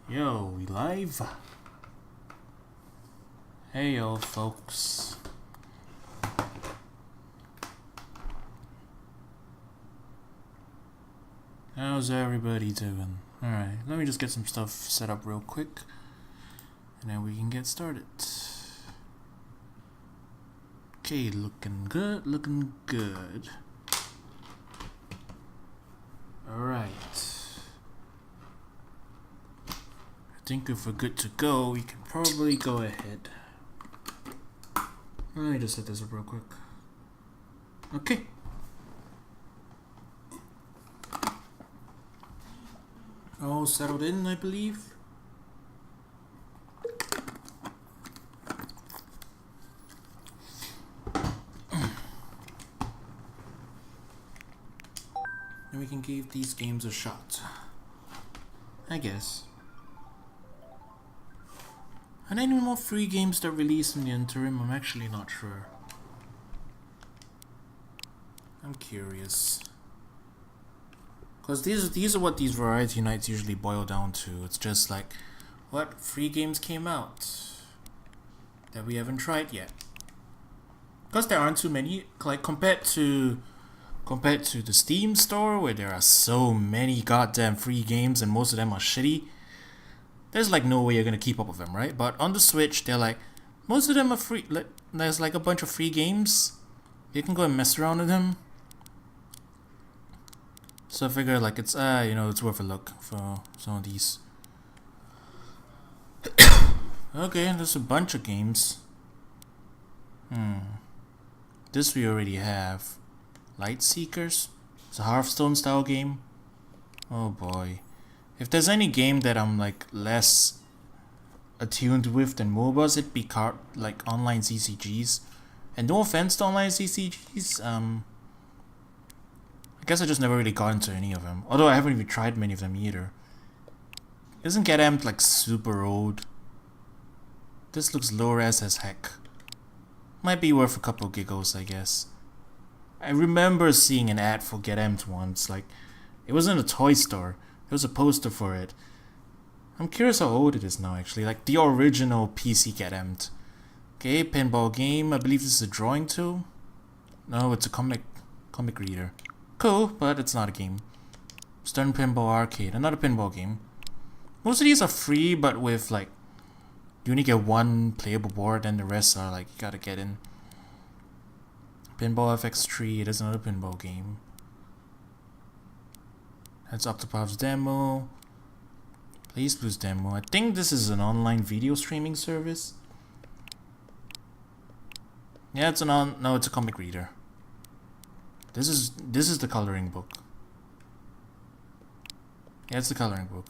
Yo, we live? Hey yo folks. How's everybody doing? Alright, let me just get some stuff set up real quick and then we can get started. Okay, looking good, looking good. Alright. I think if we're good to go, we can probably go ahead. Let me just set this up real quick. Okay. All settled in, I believe. And we can give these games a shot, I guess. Are there any more free games that release in the interim? I'm actually not sure. I'm curious. Because these are what these variety nights usually boil down to. It's just like, what free games came out that we haven't tried yet? Because there aren't too many, like compared to the Steam store where there are so many goddamn free games and most of them are shitty. There's like no way you're gonna keep up with them, right? But on the Switch, they're like, most of them are free. There's like a bunch of free games. You can go and mess around with them. So I figure like it's it's worth a look for some of these. Okay, there's a bunch of games. This we already have. Light Seekers. It's a Hearthstone style game. Oh boy. If there's any game that I'm like less attuned with than MOBAs, it'd be like online CCGs. And no offense to online CCGs, I guess I just never really got into any of them. Although I haven't even tried many of them either. Isn't Get-Amped like super old? This looks low res as heck. Might be worth a couple giggles, I guess. I remember seeing an ad for Get-Amped once. Like, it was in a toy store. There was a poster for it. I'm curious how old it is now, actually. Like, the original PC Get-Amped. Okay, pinball game. I believe this is a drawing tool. No, it's a comic reader. Cool, but it's not a game. Stern Pinball Arcade. Another pinball game. Most of these are free, but with, like, you only get one playable board, and the rest are, like, you gotta get in. Pinball FX3. It is another pinball game. That's Octopop's demo. Blaze Blue's demo. I think this is an online video streaming service. Yeah, it's it's a comic reader. This is the coloring book. Yeah, it's the coloring book.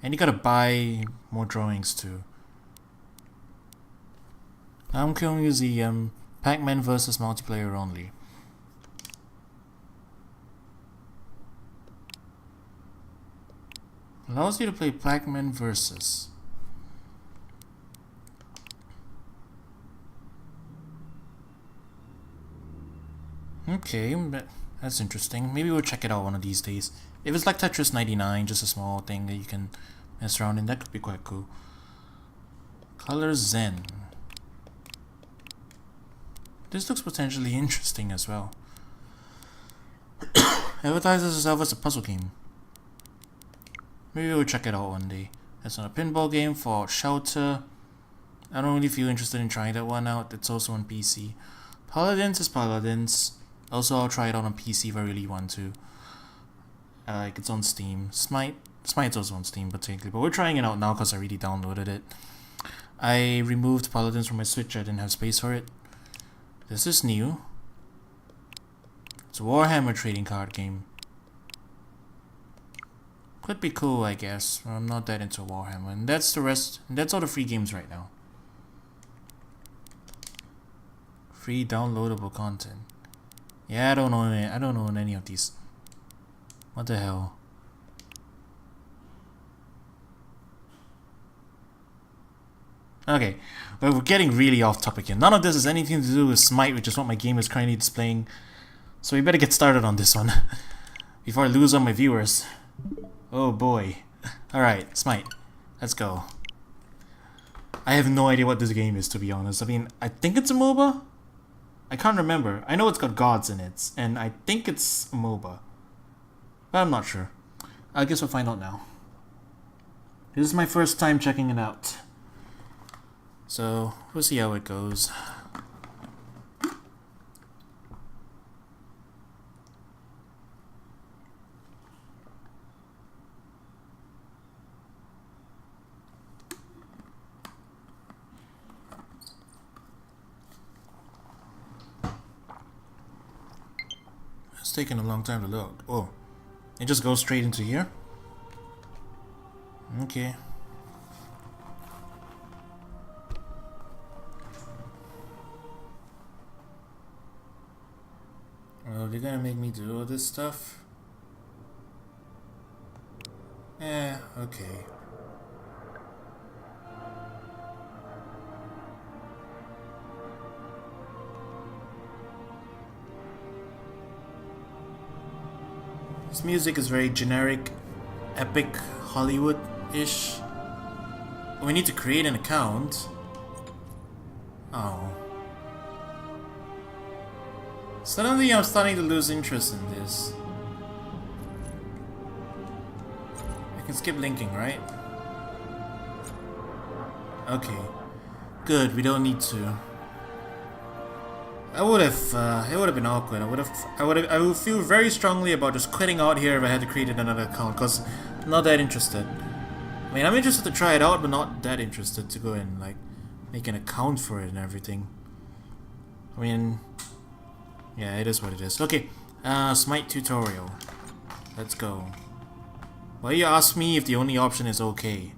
And you gotta buy more drawings too. Namco Museum. Pac-Man vs. multiplayer only. Allows you to play Pac-Man versus. Okay, that's interesting. Maybe we'll check it out one of these days. If it's like Tetris 99, just a small thing that you can mess around in, that could be quite cool. Color Zen. This looks potentially interesting as well. Advertises itself as a puzzle game. Maybe we'll check it out one day. That's not a pinball game for Shelter. I don't really feel interested in trying that one out. It's also on PC. Paladins is Paladins. Also, I'll try it out on PC if I really want to. Like, it's on Steam. Smite's also on Steam, particularly. But we're trying it out now because I really downloaded it. I removed Paladins from my Switch. I didn't have space for it. This is new. It's a Warhammer trading card game. Could be cool, I guess. I'm not that into Warhammer. And that's the rest. And that's all the free games right now. Free downloadable content. Yeah, I don't own any of these. What the hell? Okay, but we're getting really off topic here. None of this has anything to do with Smite, which is what my game is currently displaying. So we better get started on this one before I lose all my viewers. Oh boy. Alright, Smite. Let's go. I have no idea what this game is, to be honest. I mean, I think it's a MOBA? I can't remember. I know it's got gods in it, and I think it's a MOBA. But I'm not sure. I guess we'll find out now. This is my first time checking it out. So, we'll see how it goes. It's taking a long time to load. Oh, it just goes straight into here? Okay. Well, they're gonna make me do all this stuff? Okay. This music is very generic, epic, Hollywood-ish. We need to create an account. Oh. Suddenly I'm starting to lose interest in this. I can skip linking, right? Okay. Good, we don't need to. It would have been awkward. I would feel very strongly about just quitting out here if I had to create another account, because I'm not that interested. I mean, I'm interested to try it out, but not that interested to go and like make an account for it and everything. I mean, yeah, it is what it is. Okay, Smite tutorial. Let's go. Why you ask me if the only option is okay?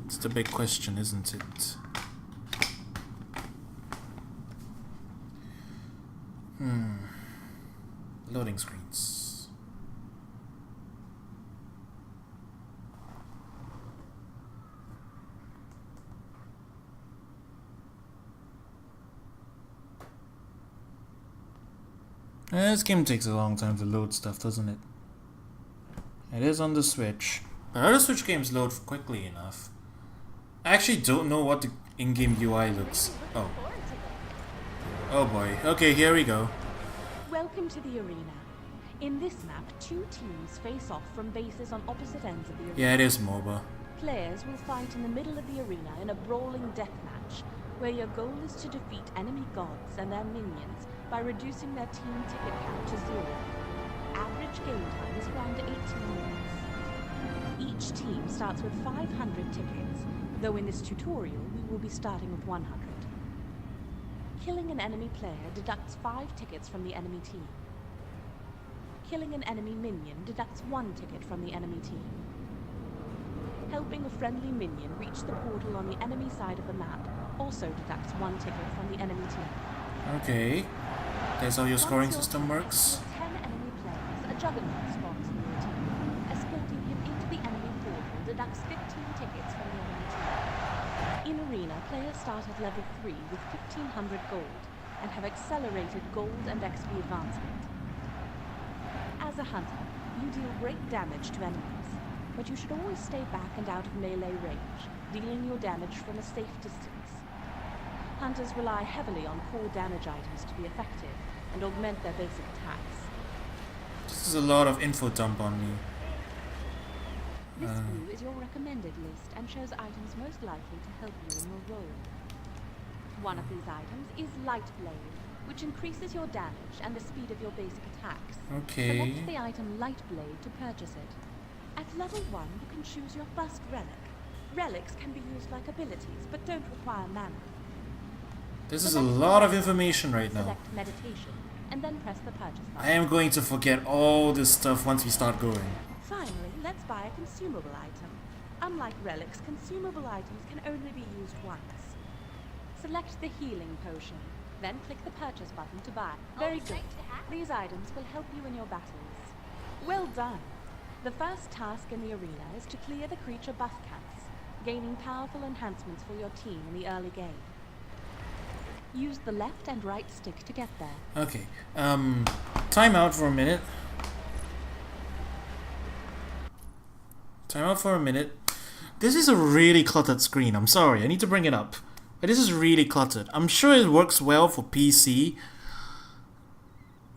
It's the big question, isn't it? Loading screens. This game takes a long time to load stuff, doesn't it? It is on the Switch. But other Switch games load quickly enough. I actually don't know what the in-game UI looks. Oh. Oh boy. Okay, here we go. Welcome to the arena. In this map, two teams face off from bases on opposite ends of the arena. Yeah, it is MOBA. Players will fight in the middle of the arena in a brawling deathmatch, where your goal is to defeat enemy gods and their minions by reducing their team ticket count to 0. Average game time is around 18 minutes. Each team starts with 500 tickets, though in this tutorial we will be starting with 100. Killing an enemy player deducts 5 tickets from the enemy team. Killing an enemy minion deducts 1 ticket from the enemy team. Helping a friendly minion reach the portal on the enemy side of the map also deducts 1 ticket from the enemy team. Okay. That's how your scoring system works. 10 enemy players, a juggernaut spawns in your team. Escorting him into the enemy portal deducts 15 tickets from the enemy team. In Arena, players start at level 3 with 1500 gold and have accelerated gold and XP advancement. As a hunter, you deal great damage to enemies, but you should always stay back and out of melee range, dealing your damage from a safe distance. Hunters rely heavily on core damage items to be effective and augment their basic attacks. This is a lot of info dump on me. This view is your recommended list and shows items most likely to help you in your role. One of these items is Light Blade, which increases your damage and the speed of your basic attacks. Okay. Select the item Light Blade to purchase it. At level 1, you can choose your first relic. Relics can be used like abilities, but don't require mana. This is a lot of information right now. Select Meditation, and then press the purchase button. I am going to forget all this stuff once we start going. Finally, let's buy a consumable item. Unlike relics, consumable items can only be used once. Select the healing potion, then click the purchase button to buy. Very good. These items will help you in your battles. Well done. The first task in the arena is to clear the creature buff caps, gaining powerful enhancements for your team in the early game. Use the left and right stick to get there. Okay. Time out for a minute. Time out for a minute. This is a really cluttered screen. I'm sorry. I need to bring it up. But this is really cluttered. I'm sure it works well for PC.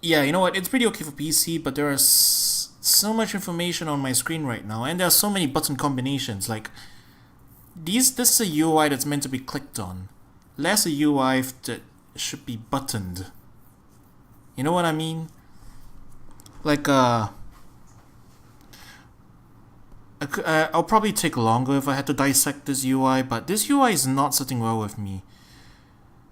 Yeah, you know what? It's pretty okay for PC, but there is so much information on my screen right now, and there are so many button combinations. Like, this is a UI that's meant to be clicked on. Less a UI that should be buttoned. You know what I mean? Like, I'll probably take longer if I had to dissect this UI, but this UI is not sitting well with me.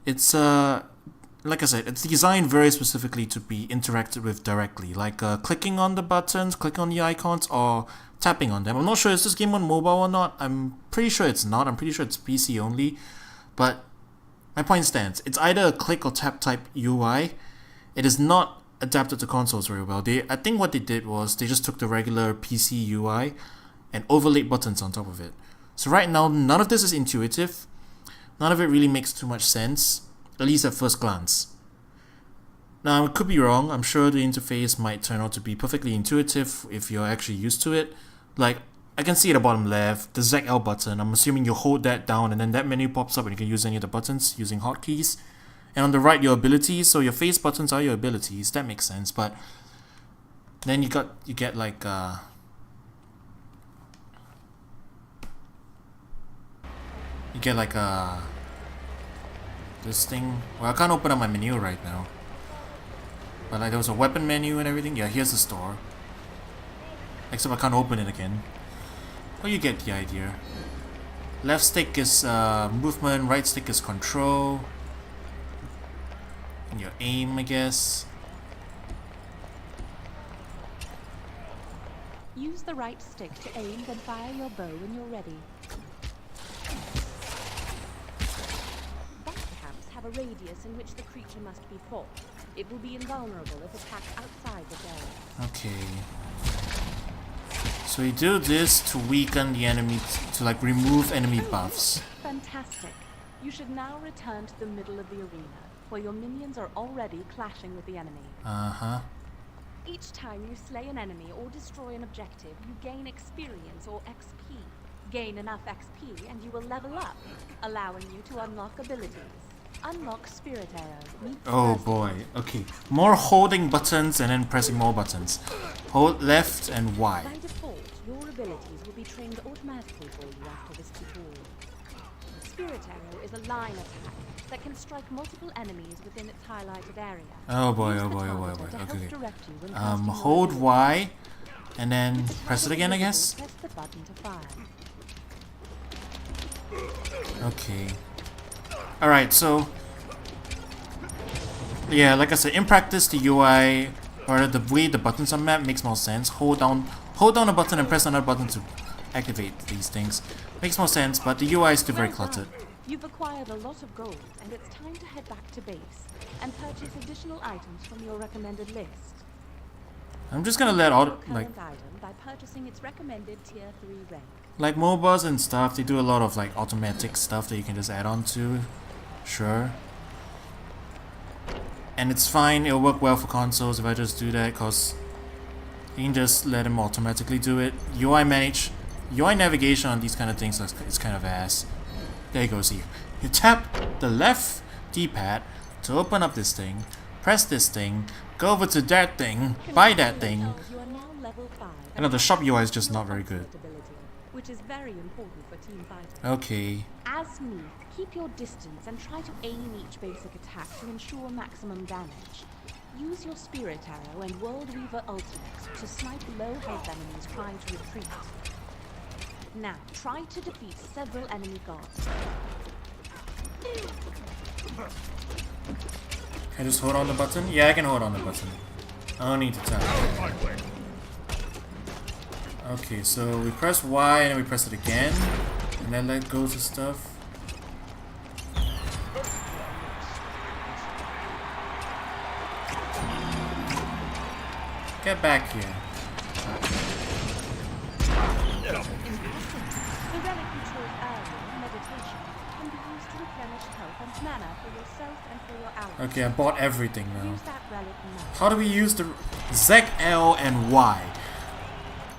It's, like I said, it's designed very specifically to be interacted with directly, like clicking on the buttons, clicking on the icons, or tapping on them. I'm not sure is this game on mobile or not. I'm pretty sure it's not. I'm pretty sure it's PC only. But my point stands. It's either a click or tap type UI. It is not adapted to consoles very well. I think what they did was they just took the regular PC UI and overlaid buttons on top of it. So right now, none of this is intuitive. None of it really makes too much sense, at least at first glance. Now, it could be wrong. I'm sure the interface might turn out to be perfectly intuitive if you're actually used to it. Like, I can see at the bottom left, the ZL button. I'm assuming you hold that down and then that menu pops up and you can use any of the buttons using hotkeys. And on the right, your abilities. So your face buttons are your abilities. That makes sense. But then you get like this thing. Well, I can't open up my menu right now. But like there was a weapon menu and everything. Yeah, here's the store. Except I can't open it again. Well, you get the idea. Left stick is movement, right stick is control. And your aim, I guess. Use the right stick to aim, then fire your bow when you're ready. Backcamps have a radius in which the creature must be fought. It will be invulnerable if attacked outside the area. Okay. So you do this to weaken the enemy, to like remove enemy buffs. Fantastic. You should now return to the middle of the arena, where your minions are already clashing with the enemy. Uh-huh. Each time you slay an enemy or destroy an objective, you gain experience or XP. Gain enough XP and you will level up, allowing you to unlock abilities. Unlock Spirit Arrow. Oh boy, okay. More holding buttons and then pressing more buttons. Hold left and Y. By default, your abilities will be trained automatically for you after this tutorial. Spirit Arrow is a line attack that can strike multiple enemies within its highlighted area. Oh boy, oh boy, oh boy, oh boy. Okay. Hold Y and then press it again, I guess. Press the button to fire. Okay. Alright, so yeah, like I said, in practice the UI or the way the buttons are mapped makes more sense. Hold down a button and press another button to activate these things. Makes more sense, but the UI is still very cluttered. You've acquired a lot of gold, and it's time to head back to base and purchase additional items from your recommended list. I'm just gonna let all item by purchasing its recommended tier 3 rank. Like MOBAs and stuff, they do a lot of like automatic stuff that you can just add on to. Sure. And it's fine, it'll work well for consoles if I just do that, cause you can just let them automatically do it. UI navigation on these kind of things is kind of ass. There you go, see. You tap the left D-pad to open up this thing, press this thing, go over to that thing, buy that thing. I know the shop UI is just not very good. Which is very important for team fighting. Okay. As me, keep your distance and try to aim each basic attack to ensure maximum damage. Use your Spirit Arrow and World Weaver Ultimate to snipe low health enemies trying to retreat. Now, try to defeat several enemy gods. Can I just hold on the button? Yeah, I can hold on the button. I don't need to tap. Okay, so we press Y and then we press it again. And then let go of stuff. Get back here. Okay, I bought everything now. How do we use the Z, L, and Y?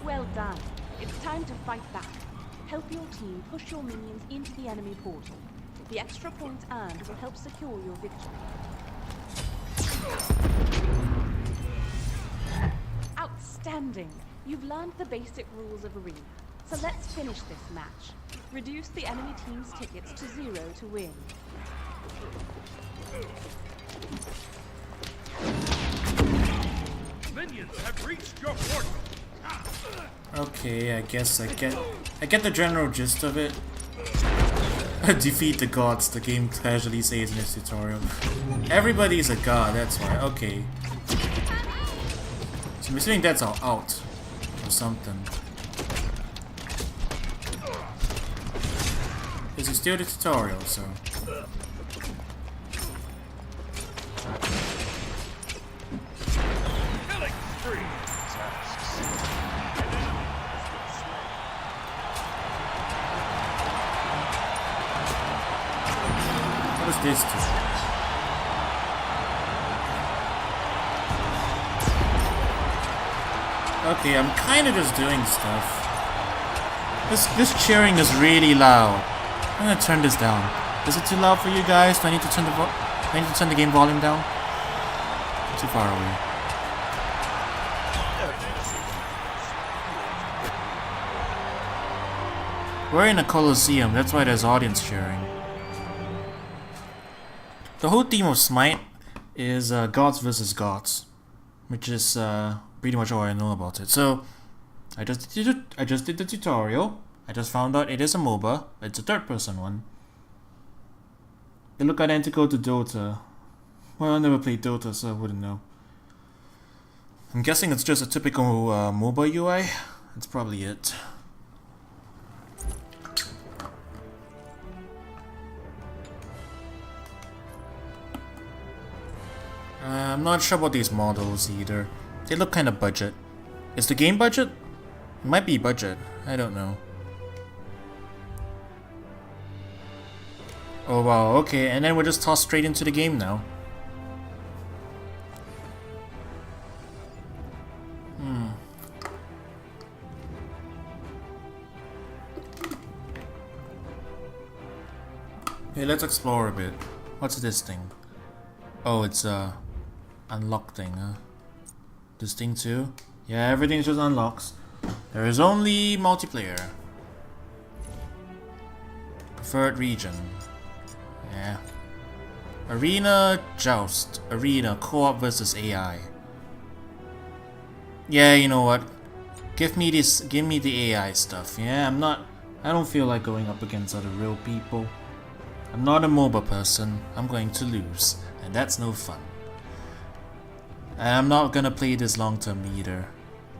Well done. It's time time to fight back. Help your team push your minions into the enemy portal. The extra points earned will help secure your victory. Outstanding! You've learned the basic rules of Arena. So let's finish this match. Reduce the enemy team's tickets to 0 to win. Minions have reached your portal. Okay, I guess I get the general gist of it. Defeat the gods, the game casually says in its tutorial. Everybody's a god, that's why. Okay. So I'm assuming that's all out. Or something. This is still the tutorial, so... Killing spree. What is this to? Okay, I'm kinda just doing stuff. This cheering is really loud. I'm gonna turn this down. Is it too loud for you guys? Do I need to turn the game volume down? Too far away. We're in a coliseum, that's why there's audience cheering. The whole theme of Smite is gods versus gods, which is pretty much all I know about it. So I just did the tutorial. I just found out it is a MOBA. It's a third-person one. They look identical to Dota. Well, I never played Dota, so I wouldn't know. I'm guessing it's just a typical MOBA UI. That's probably it. I'm not sure about these models either. They look kind of budget. Is the game budget? It might be budget. I don't know. Oh wow, okay, and then we're just tossed straight into the game now. Hey, let's explore a bit. What's this thing? Oh, it's a unlock thing, huh? This thing too? Yeah, everything just unlocks. There is only multiplayer. Preferred region. Yeah. Arena Joust. Arena co-op versus AI. Yeah, you know what? Give me the AI stuff. Yeah, I don't feel like going up against other real people. I'm not a MOBA person. I'm going to lose. And that's no fun. And I'm not gonna play this long term either.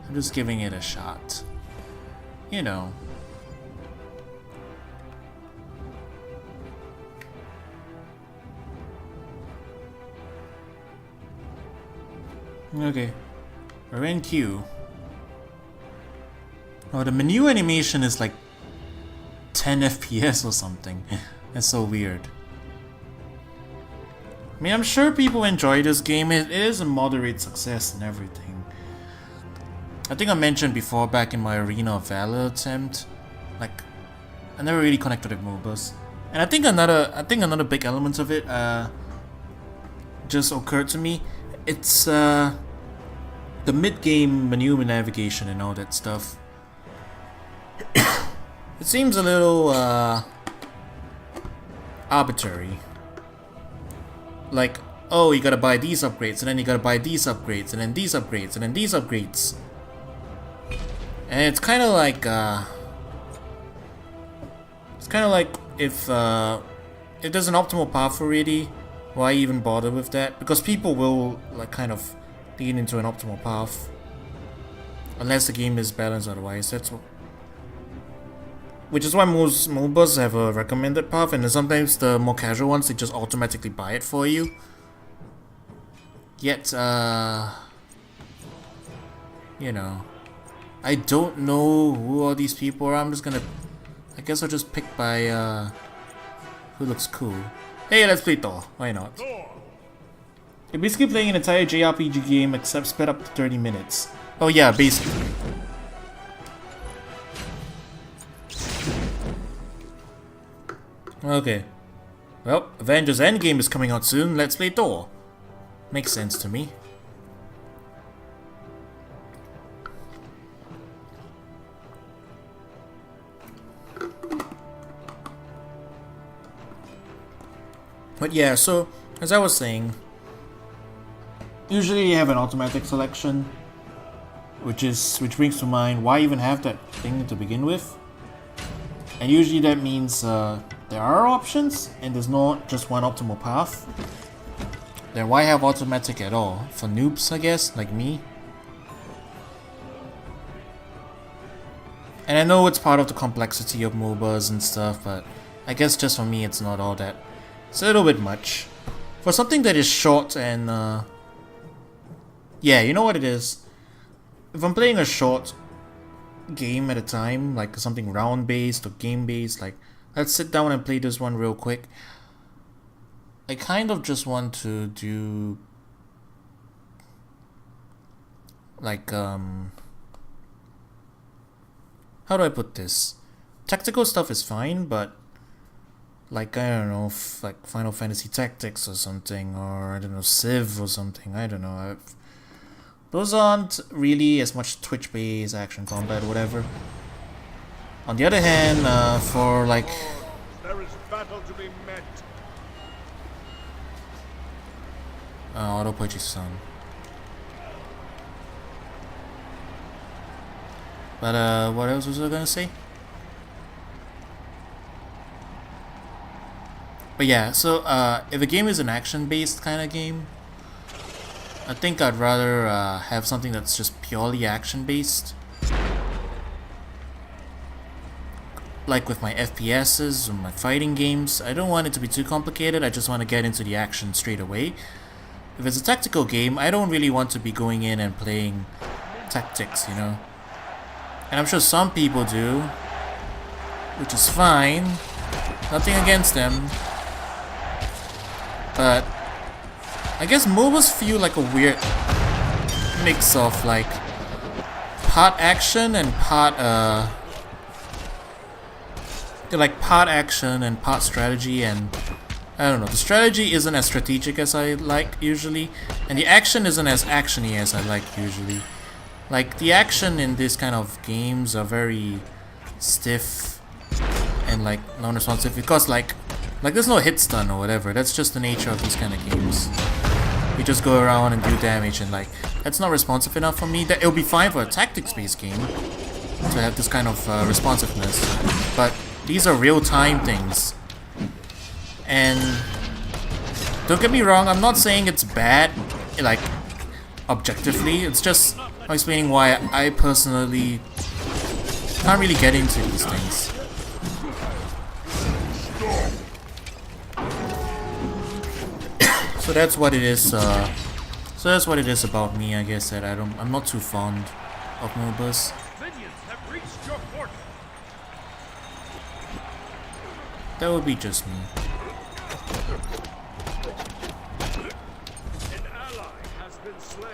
I'm just giving it a shot. You know. Okay. We're in queue. Oh, the menu animation is like 10 FPS or something. That's so weird. I mean, I'm sure people enjoy this game. It is a moderate success and everything. I think I mentioned before back in my Arena of Valor attempt, like, I never really connected with MOBAs. And I think another big element of it just occurred to me. It's the mid-game menu navigation and all that stuff. It seems a little arbitrary. Like, oh, you gotta buy these upgrades, and then you gotta buy these upgrades, and then these upgrades, and then these upgrades. And it's kind of like if there's an optimal path already, why even bother with that? Because people will like kind of lean into an optimal path unless the game is balanced otherwise. That's what. Which is why most MOBAs have a recommended path, and then sometimes the more casual ones, they just automatically buy it for you. Yet, you know, I don't know who all these people are. I'm just gonna, I guess I'll just pick by who looks cool. Hey, let's play Thor. Why not? You're basically playing an entire JRPG game except sped up to 30 minutes. Oh yeah, basically. Okay. Well, Avengers Endgame is coming out soon. Let's play Thor. Makes sense to me. But yeah, so as I was saying, usually you have an automatic selection, which brings to mind why even have that thing to begin with. And usually that means there are options and there's not just one optimal path. Then why have automatic at all? For noobs, I guess, like me. And I know it's part of the complexity of MOBAs and stuff, but I guess just for me it's not all that. It's a little bit much. For something that is short and yeah, you know what it is? If I'm playing a short game at a time, like something round based or game based, like let's sit down and play this one real quick. I kind of just want to do like how do I put this? Tactical stuff is fine, but like I don't know, like Final Fantasy Tactics or something, or I don't know, Civ or something. I don't know. Those aren't really as much Twitch-based action combat or whatever. On the other hand, for like There is battle to be met. auto purchase on. But what else was I gonna say? But yeah, so if a game is an action-based kind of game, I think I'd rather have something that's just purely action-based. Like with my FPSs or my fighting games, I don't want it to be too complicated, I just want to get into the action straight away. If it's a tactical game, I don't really want to be going in and playing tactics, you know. And I'm sure some people do, which is fine, nothing against them. But I guess MOBAs feel like a weird mix of like part action and part they're like part action and part strategy, and I don't know, the strategy isn't as strategic as I like usually, and the action isn't as actiony as I like usually. Like the action in this kind of games are very stiff and like non-responsive because like there's no hit stun or whatever. That's just the nature of these kind of games. You just go around and do damage, and like that's not responsive enough for me. That it'll be fine for a tactics-based game to have this kind of responsiveness, but these are real-time things. And don't get me wrong, I'm not saying it's bad, like objectively. It's just I'm explaining why I personally can't really get into these things. So that's what it is. So that's what it is about me. I guess that I'm not too fond of MOBAs. Minions have reached your fortress. That would be just me. An ally has been slain.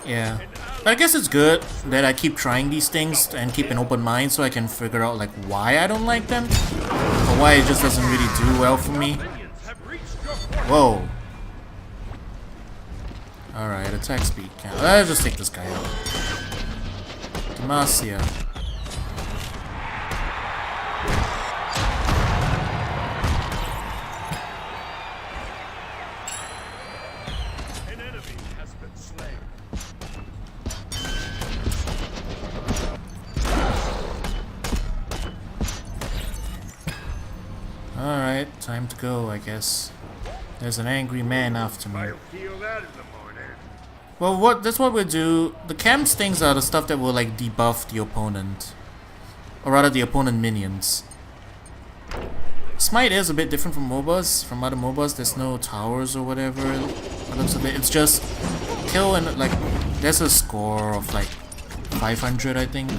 Yeah. But I guess it's good that I keep trying these things and keep an open mind so I can figure out like why I don't like them or why it just doesn't really do well for me. Minions have reached your fortress. Whoa. Alright, attack speed. Let's just take this guy out. Demacia. An enemy has been slain. Alright, time to go, I guess. There's an angry man after me. I'll feel that in the morning. Well, that's what we'll do. The camps things are the stuff that will like debuff the opponent. Or rather the opponent minions. Smite is a bit different from MOBAs, from other MOBAs. There's no towers or whatever. It looks a bit. It's just kill and like there's a score of like 500, I think.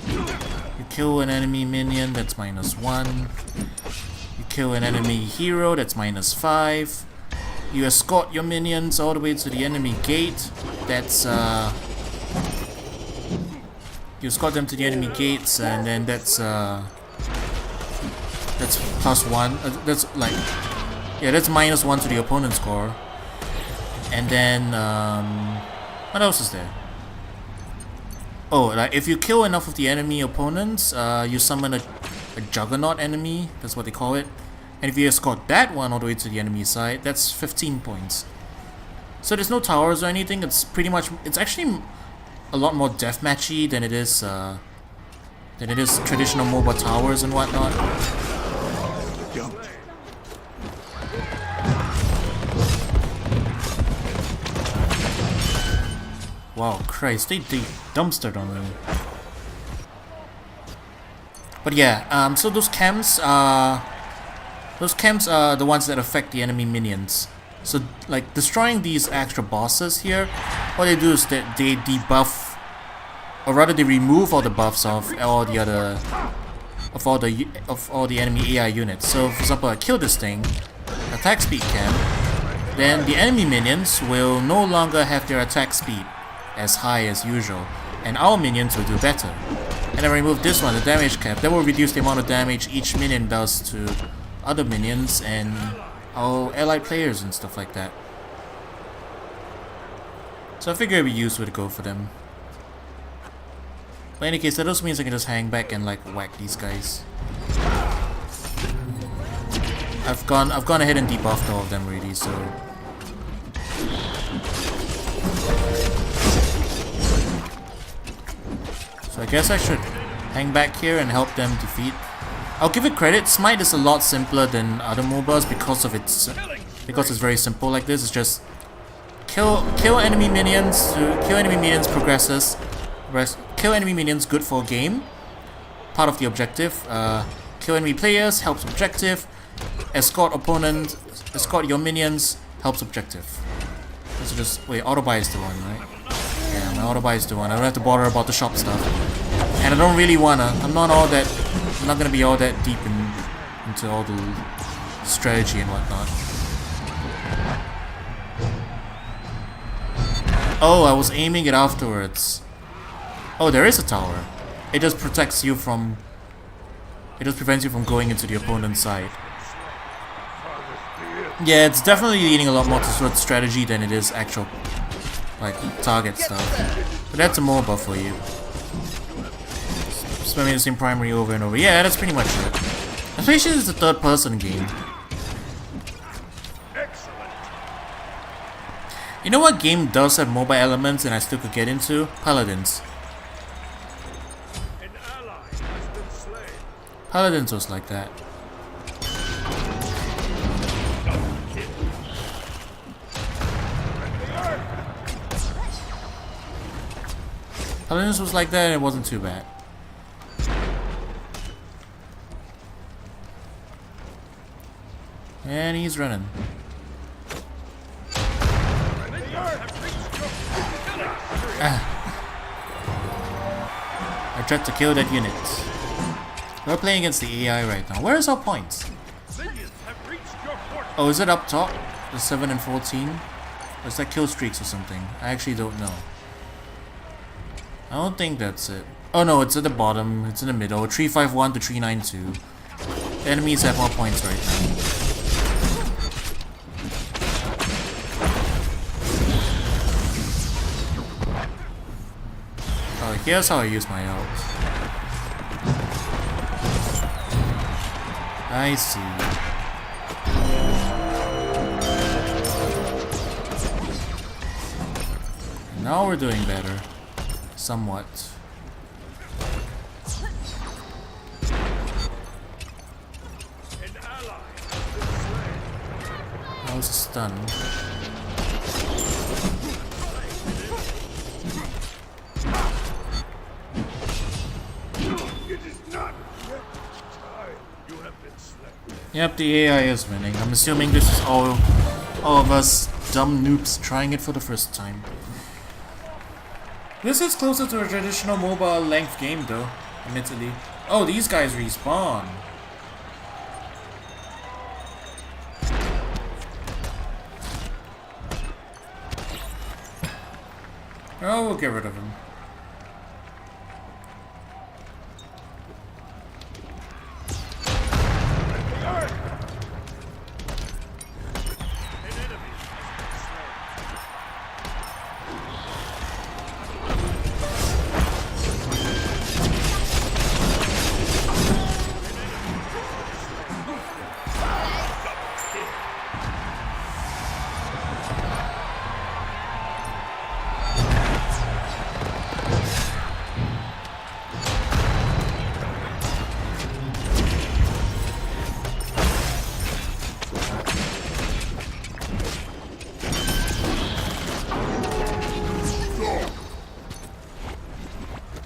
You kill an enemy minion, that's -1. You kill an enemy hero, that's -5. You escort your minions all the way to the enemy gate. That's You escort them to the enemy gates, and then that's +1. That's like, yeah, that's -1 to the opponent's score. And then what else is there? Oh, like if you kill enough of the enemy opponents, you summon a juggernaut enemy. That's what they call it. And if you escort that one all the way to the enemy side, that's 15 points. So there's no towers or anything. It's pretty much, it's actually a lot more deathmatchy than it is traditional MOBA towers and whatnot. Wow, Christ, they dumpstered on me. But yeah, so those camps are the ones that affect the enemy minions. So like destroying these extra bosses here, what they do is that they debuff, or rather they remove all the buffs of all the enemy AI units. So for example, I kill this thing, attack speed camp, then the enemy minions will no longer have their attack speed as high as usual, and our minions will do better. And then remove this one, the damage cap. That will reduce the amount of damage each minion does to other minions and our allied players and stuff like that. So I figure it'd be useful to go for them. But in any case, that also means I can just hang back and like whack these guys. I've gone ahead and debuffed all of them really, so I guess I should hang back here and help them defeat. I'll give it credit, Smite is a lot simpler than other MOBAs because it's very simple like this. It's just kill enemy minions, kill enemy minions progresses, kill enemy minions good for a game, part of the objective. Kill enemy players helps objective. Escort your minions helps objective. So just wait, auto buy is the one, right? Yeah, my auto buy is the one. I don't have to bother about the shop stuff. And I don't really wanna. I'm not gonna be all that deep into all the strategy and whatnot. Oh, I was aiming it afterwards. Oh, there is a tower. It just protects you from. It just prevents you from going into the opponent's side. Yeah, it's definitely leaning a lot more towards strategy than it is actual, like, target stuff. But that's a MOBA for you. Spamming the same primary over and over. Yeah, that's pretty much it. Especially it's a third-person game. You know what game does have MOBA elements and I still could get into? Paladins. Paladins was like that. Paladins was like that and it wasn't too bad. And he's running. I tried to kill that unit. We're playing against the AI right now. Where is our points? Oh, is it up top? The 7 and 14? Or is that kill streaks or something? I actually don't know. I don't think that's it. Oh no, it's at the bottom. It's in the middle. 351 to 392. The enemies have more points right now. Oh, here's how I use my ult. I see. Now we're doing better. Somewhat. That was a stun. Yep, the AI is winning. I'm assuming this is all of us dumb noobs trying it for the first time. This is closer to a traditional mobile length game though, admittedly. Oh, these guys respawn. Oh, we'll get rid of him.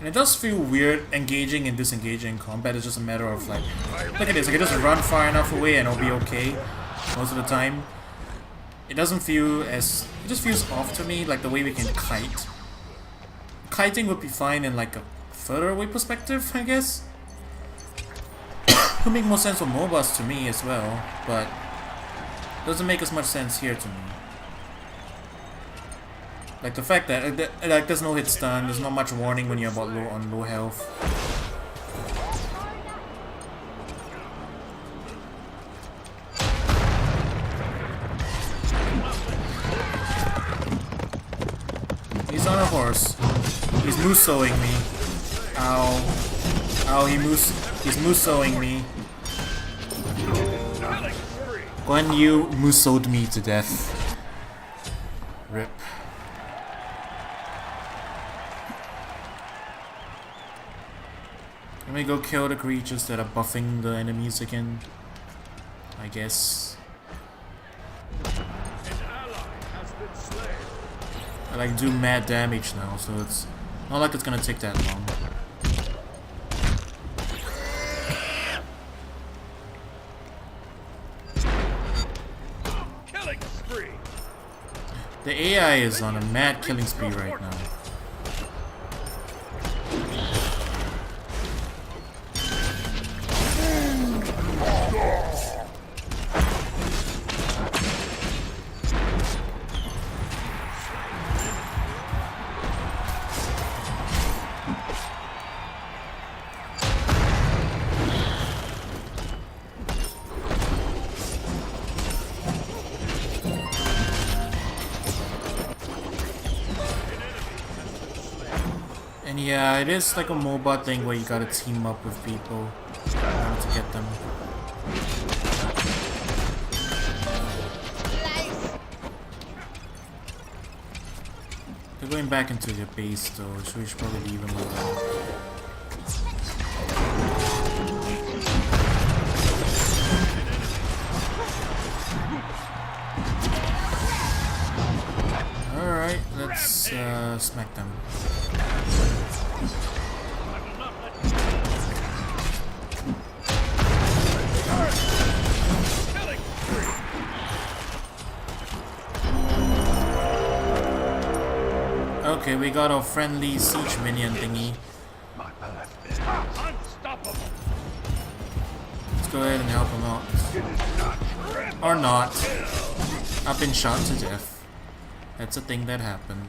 it does feel weird engaging and disengaging in combat. It's just a matter of like, look at this, I can just run far enough away and it'll be okay most of the time. It doesn't feel as, it just feels off to me, like the way we can kite. Kiting would be fine in like a further away perspective, I guess. Would make more sense for MOBAs to me as well, but doesn't make as much sense here to me. Like the fact that like there's no hit stun, there's not much warning when you're about low health. He's on a horse. He's moose-sowing me. Ow. Ow, he's moose-sowing me. When you moose-sowed me to death. Rip. Let me go kill the creatures that are buffing the enemies again, I guess. I like do mad damage now, so it's not like it's gonna take that long. Killing spree. The AI is on a mad killing spree right now. And yeah, it is like a MOBA thing where you gotta team up with people in order to get them. They're going back into their base though, so we should probably leave them alone. Alright, let's smack them. Okay, we got our friendly siege minion thingy. Let's go ahead and help him out. Or not. I've been shot to death. That's a thing that happened.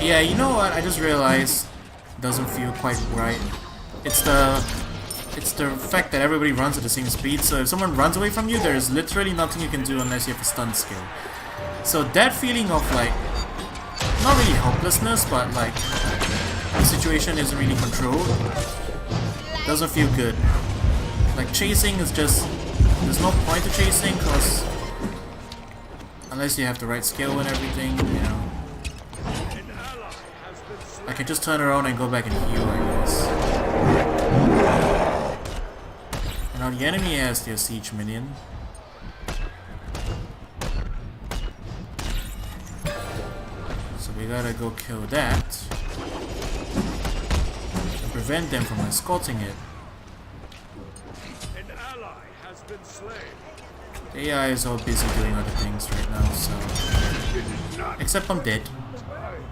Yeah, you know what? I just realized it doesn't feel quite right. It's the fact that everybody runs at the same speed. So if someone runs away from you, there's literally nothing you can do unless you have a stun skill. So that feeling of like, not really helplessness, but like the situation isn't really controlled, doesn't feel good. Like chasing is just, there's no point to chasing because unless you have the right skill and everything, you know. I can just turn around and go back and heal, I guess. And now the enemy has their siege minion. So we gotta go kill that. And prevent them from escorting it. An ally has been slain. The AI is all busy doing other things right now, so... Except I'm dead.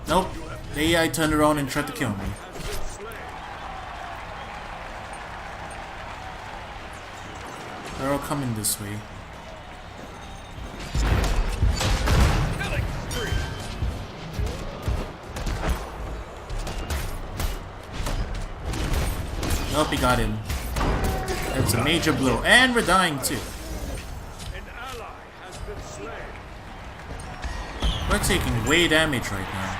Nope. The AI turned around and tried to kill me. They're all coming this way. Nope, he got him. That's a major blow. And we're dying too. We're taking way damage right now.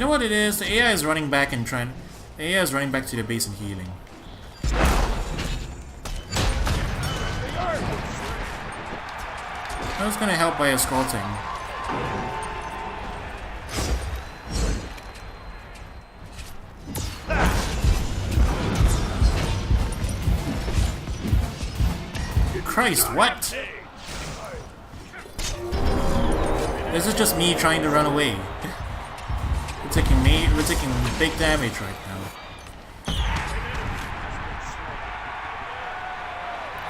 You know what it is? The AI is running back and trying. The AI is running back to the base and healing. I was gonna help by escorting. Christ, what? This is just me trying to run away. We're taking big damage right now.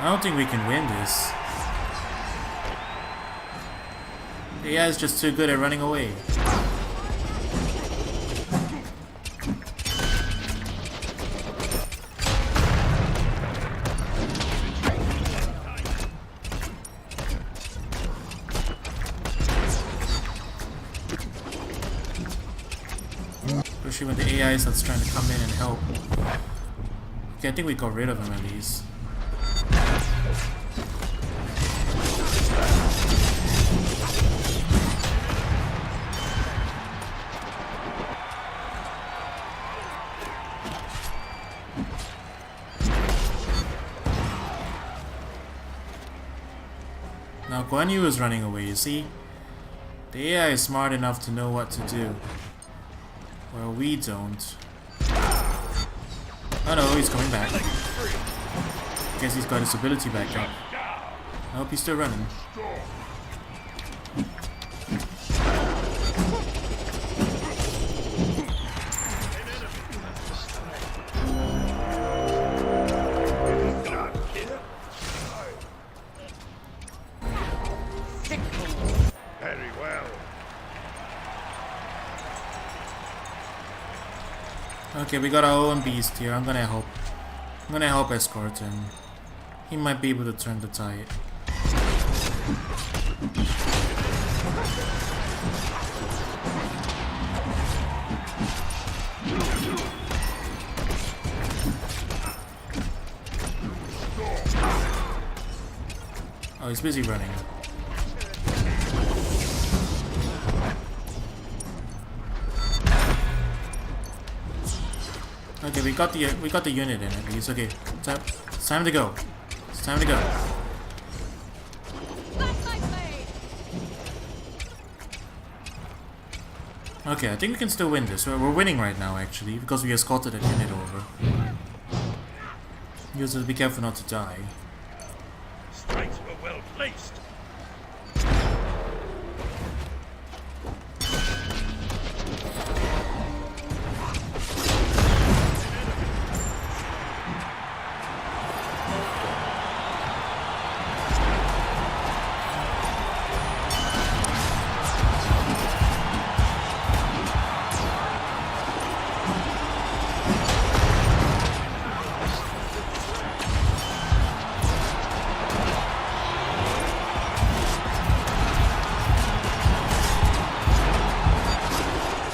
I don't think we can win this. The AI is just too good at running away. Especially when the AI starts trying to come in and help. Okay, I think we got rid of him at least. Now Guan Yu is running away, you see? The AI is smart enough to know what to do. Well, we don't. Oh no, he's coming back. Guess he's got his ability back up. Nope, he's still running. Very well. Okay, we got our own beast here. I'm gonna help escort him. He might be able to turn the tide. Oh, he's busy running. Okay, we got the unit in at least. Okay, it's time to go. It's time to go. Okay, I think we can still win this. We're winning right now actually because we escorted that unit over. You have to be careful not to die. Strikes were well placed.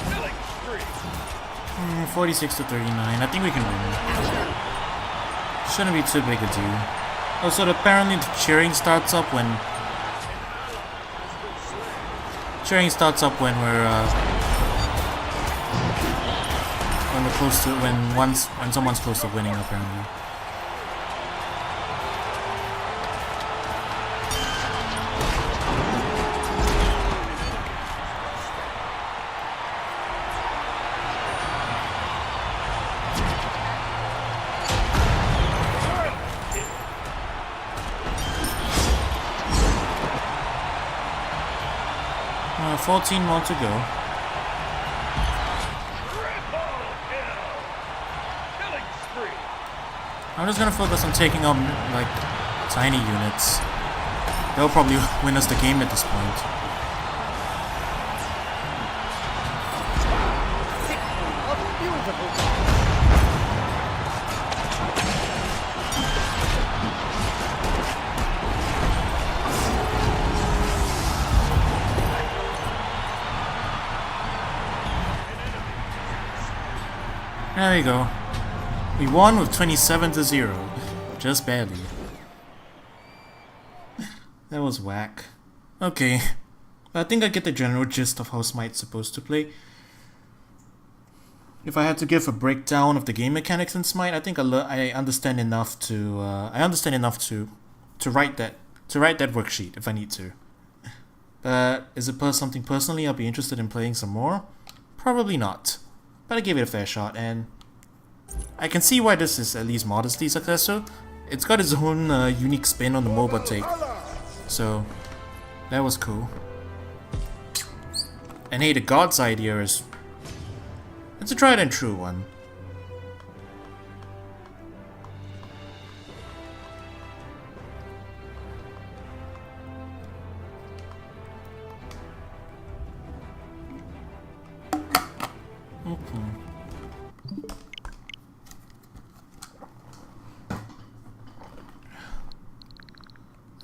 Killing spree. 46 to 39. I think we can win. Shouldn't be too big a deal. Oh, so apparently the cheering starts up when we're close to when someone's close to winning apparently. Uh, 14 more to go. Killing spree. I'm just gonna focus on taking on like tiny units. They'll probably win us the game at this point. There we go. We won with 27 to 0. Just barely. That was whack. Okay. I think I get the general gist of how Smite's supposed to play. if I had to give a breakdown of the game mechanics in Smite, I think I understand enough to write that worksheet if I need to. But is it something personally I'll be interested in playing some more? Probably not. But I gave it a fair shot, and I can see why this is at least modestly successful. It's got its own unique spin on the MOBA take, so that was cool. And hey, the God's idea is... it's a tried and true one.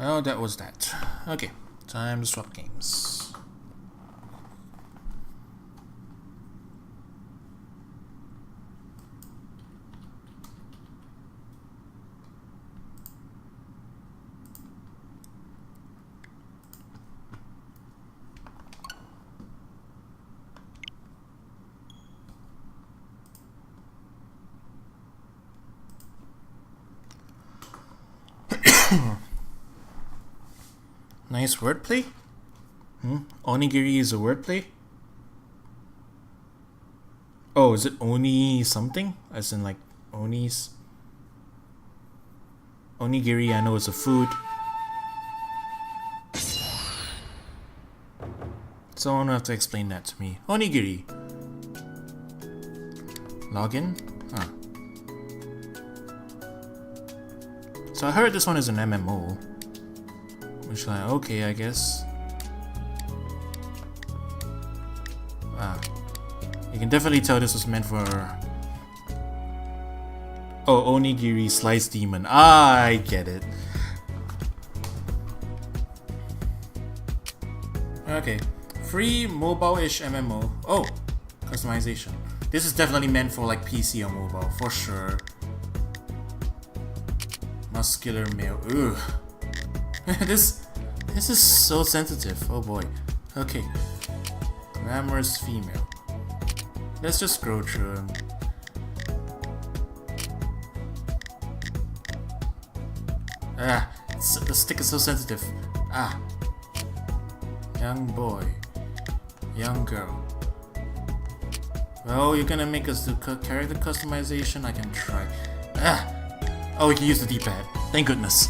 Oh, that was that. Okay, time to swap games. Nice wordplay? Onigiri is a wordplay? Oh, is it oni something? As in like onis? Onigiri, I know it's a food. Someone will have to explain that to me. Onigiri. Login? Huh. So I heard this one is an MMO. Which, like, okay, I guess. You can definitely tell this was meant for... oh, Onigiri Slice Demon. I get it. Okay. Free mobile-ish MMO. Oh, customization. This is definitely meant for like PC or mobile, for sure. Muscular male. Ugh. This is so sensitive. Oh boy. Okay. Glamorous female. Let's just scroll through them. The stick is so sensitive. Young boy. Young girl. Well, you're gonna make us do character customization? I can try. Oh, we can use the D-pad. Thank goodness.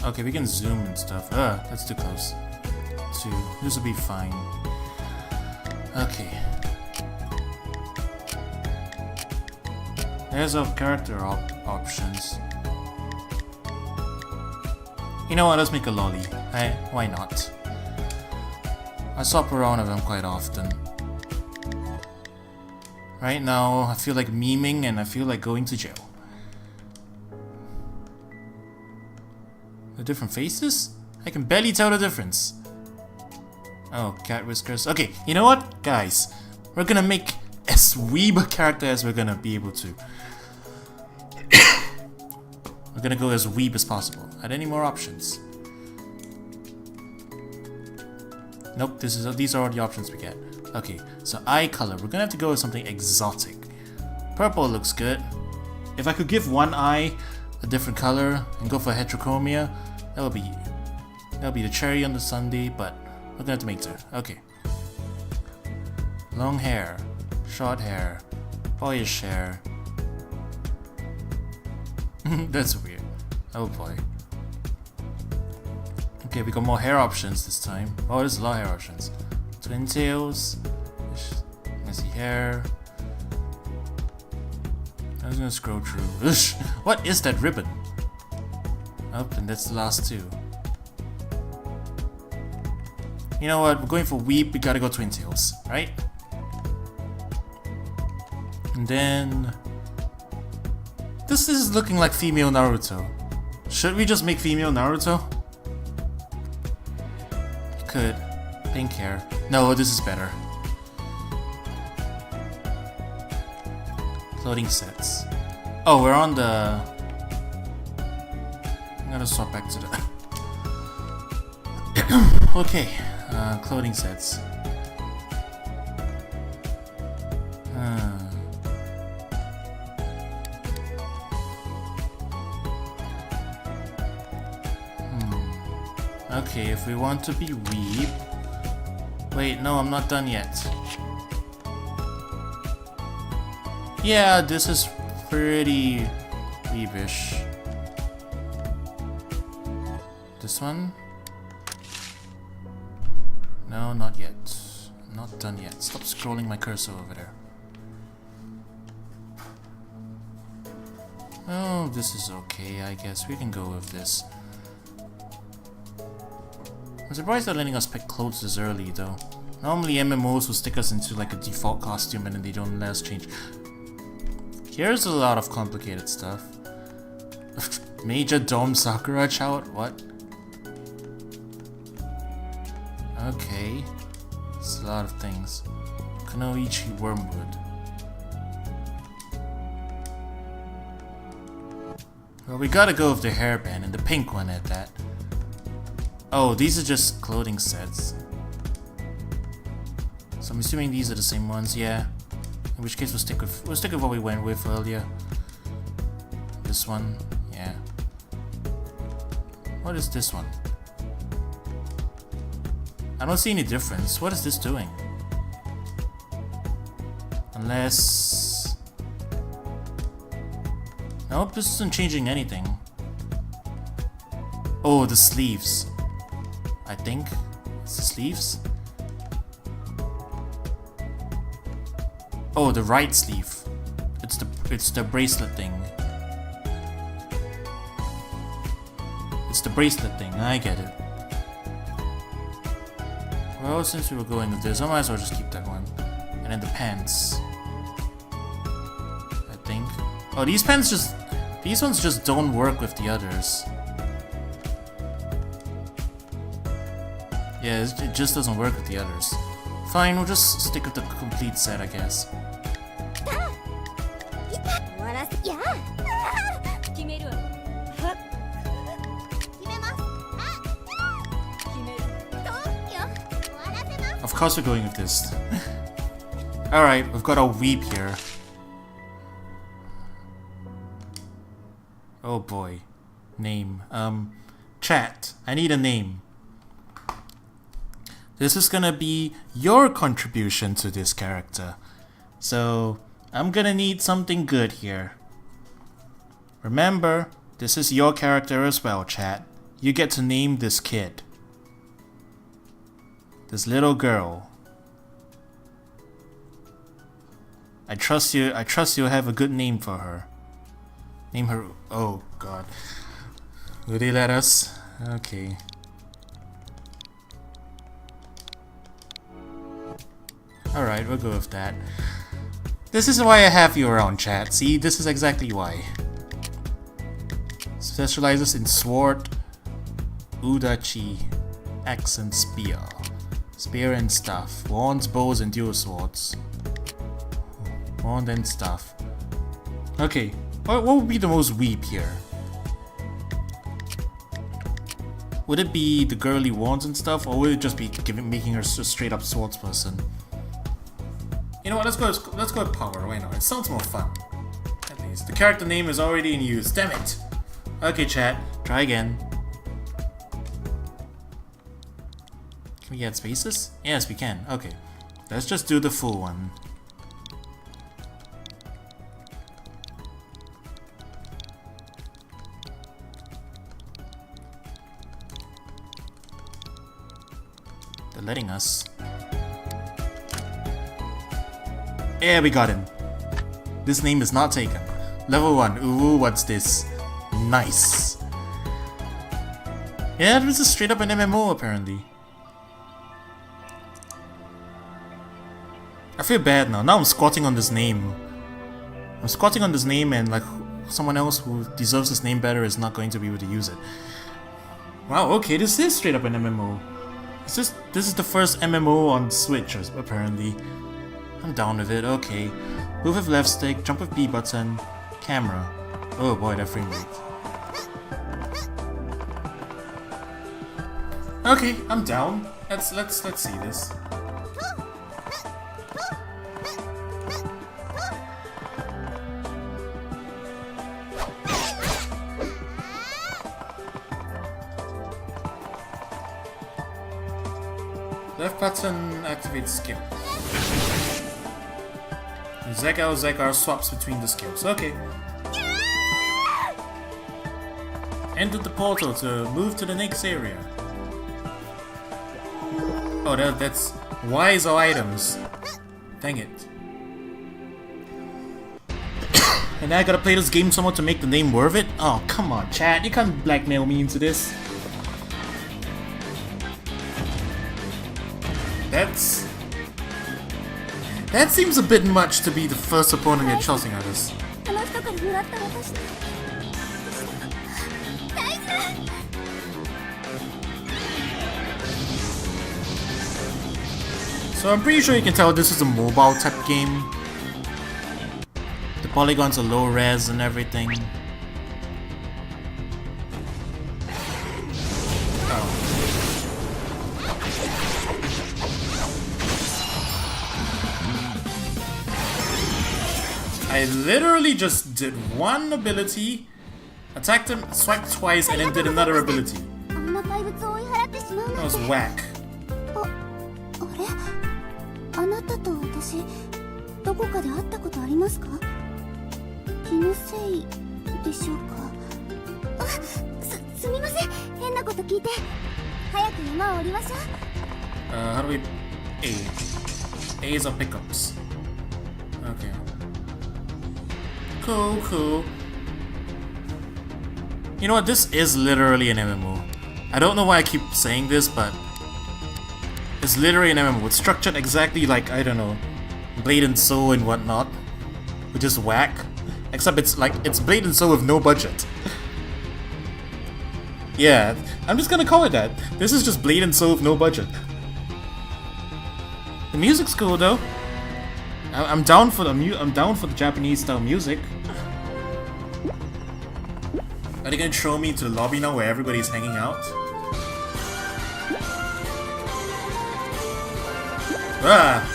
Okay, we can zoom and stuff. That's too close. This will be fine. Okay. There's our character options. You know what? Let's make a lolly. Why not? I swap around with them quite often. Right now, I feel like memeing and I feel like going to jail. The different faces? I can barely tell the difference. Oh, cat whiskers. Okay, you know what? Guys, we're gonna make as weeb a character as we're gonna be able to. We're gonna go as weeb as possible. Are there any more options? Nope, these are all the options we get. Okay, so eye color. We're gonna have to go with something exotic. Purple looks good. If I could give one eye a different color and go for heterochromia, that would be the cherry on the sundae, but we're gonna have to make do. Okay. Long hair, short hair, boyish hair. That's weird. Oh boy. Okay, we got more hair options this time. Oh, there's a lot of hair options. Twin tails, messy hair. I was gonna scroll through. What is that ribbon? Oh, and that's the last two. You know what? We're going for weep. We gotta go twin tails, right? And then this is looking like female Naruto. Should we just make female Naruto? Could. Pink hair. No, this is better. Clothing sets. Oh, we're on the... I'm gonna swap back to the... Okay, clothing sets. Okay, if we want to be weeb... Wait, no, I'm not done yet. Yeah, this is pretty weebish. This one? No, not yet. Not done yet. Stop scrolling my cursor over there. Oh, this is okay, I guess. We can go with this. I'm surprised they're letting us pick clothes this early, though. Normally MMOs will stick us into like a default costume and then they don't let us change. Here's a lot of complicated stuff. Major Dome Sakura Chout? What? Okay. It's a lot of things. Kunoichi Wormwood. Well, we gotta go with the hairband and the pink one at that. Oh, these are just clothing sets. So I'm assuming these are the same ones, yeah. In which case we'll stick with what we went with earlier. This one, yeah. What is this one? I don't see any difference. What is this doing? Unless... Nope, this isn't changing anything. Oh, the sleeves. I think. It's the sleeves? Oh, the right sleeve. It's the bracelet thing. It's the bracelet thing, I get it. Well, since we were going with this, I might as well just keep that one. And then the pants. I think. Oh, these ones just don't work with the others. Yeah, it just doesn't work with the others. Fine, we'll just stick with the complete set, I guess. Of course we're going with this. Alright, we've got our weep here. Oh boy. Name. Chat. I need a name. This is gonna be your contribution to this character. So, I'm gonna need something good here. Remember, this is your character as well, chat. You get to name this kid. This little girl. I trust you'll have a good name for her. Name her... Oh god. Will they let us? Okay. Alright, we'll go with that. This is why I have you around, chat. See, this is exactly why. Specializes in sword, udachi, axe and spear. Spear and staff. Wands, bows and dual swords. Wand and staff. Okay, what would be the most weep here? Would it be the girly wands and stuff, or would it just be making her a straight up swords person? You know what, let's go with power, why not? It sounds more fun. At least. The character name is already in use, damn it! Okay chat, try again. Can we add spaces? Yes, we can, okay. Let's just do the full one. They're letting us. Yeah, we got him. This name is not taken. Level 1. Ooh, what's this? Nice. Yeah, this is straight up an MMO apparently. I feel bad now. Now I'm squatting on this name. I'm squatting on this name and like someone else who deserves this name better is not going to be able to use it. Wow, okay, this is straight up an MMO. This is the first MMO on Switch apparently. I'm down with it, okay. Move with left stick, jump with B button, camera. Oh boy, that frame rate. Okay, I'm down. Let's see this. Left button activates skill. ZR swaps between the skills. Okay. Enter the portal to move to the next area. Oh, that's wise items. Dang it. And now I gotta play this game somewhat to make the name worth it? Oh, come on, chat. You can't blackmail me into this. That seems a bit much to be the first opponent you're choosing on this. So I'm pretty sure you can tell this is a mobile type game. The polygons are low res and everything. I literally just did one ability, attacked him, swiped twice, and then did another ability. That was whack. How do we... A's are pickups. Okay. Cool. You know what? This is literally an MMO. I don't know why I keep saying this, but it's literally an MMO. It's structured exactly like, I don't know, Blade and Soul and whatnot, which is whack. Except it's Blade and Soul with no budget. Yeah, I'm just gonna call it that. This is just Blade and Soul with no budget. The music's cool though. I'm down for the Japanese style music. Are they gonna throw me to the lobby now where everybody's hanging out? Ah!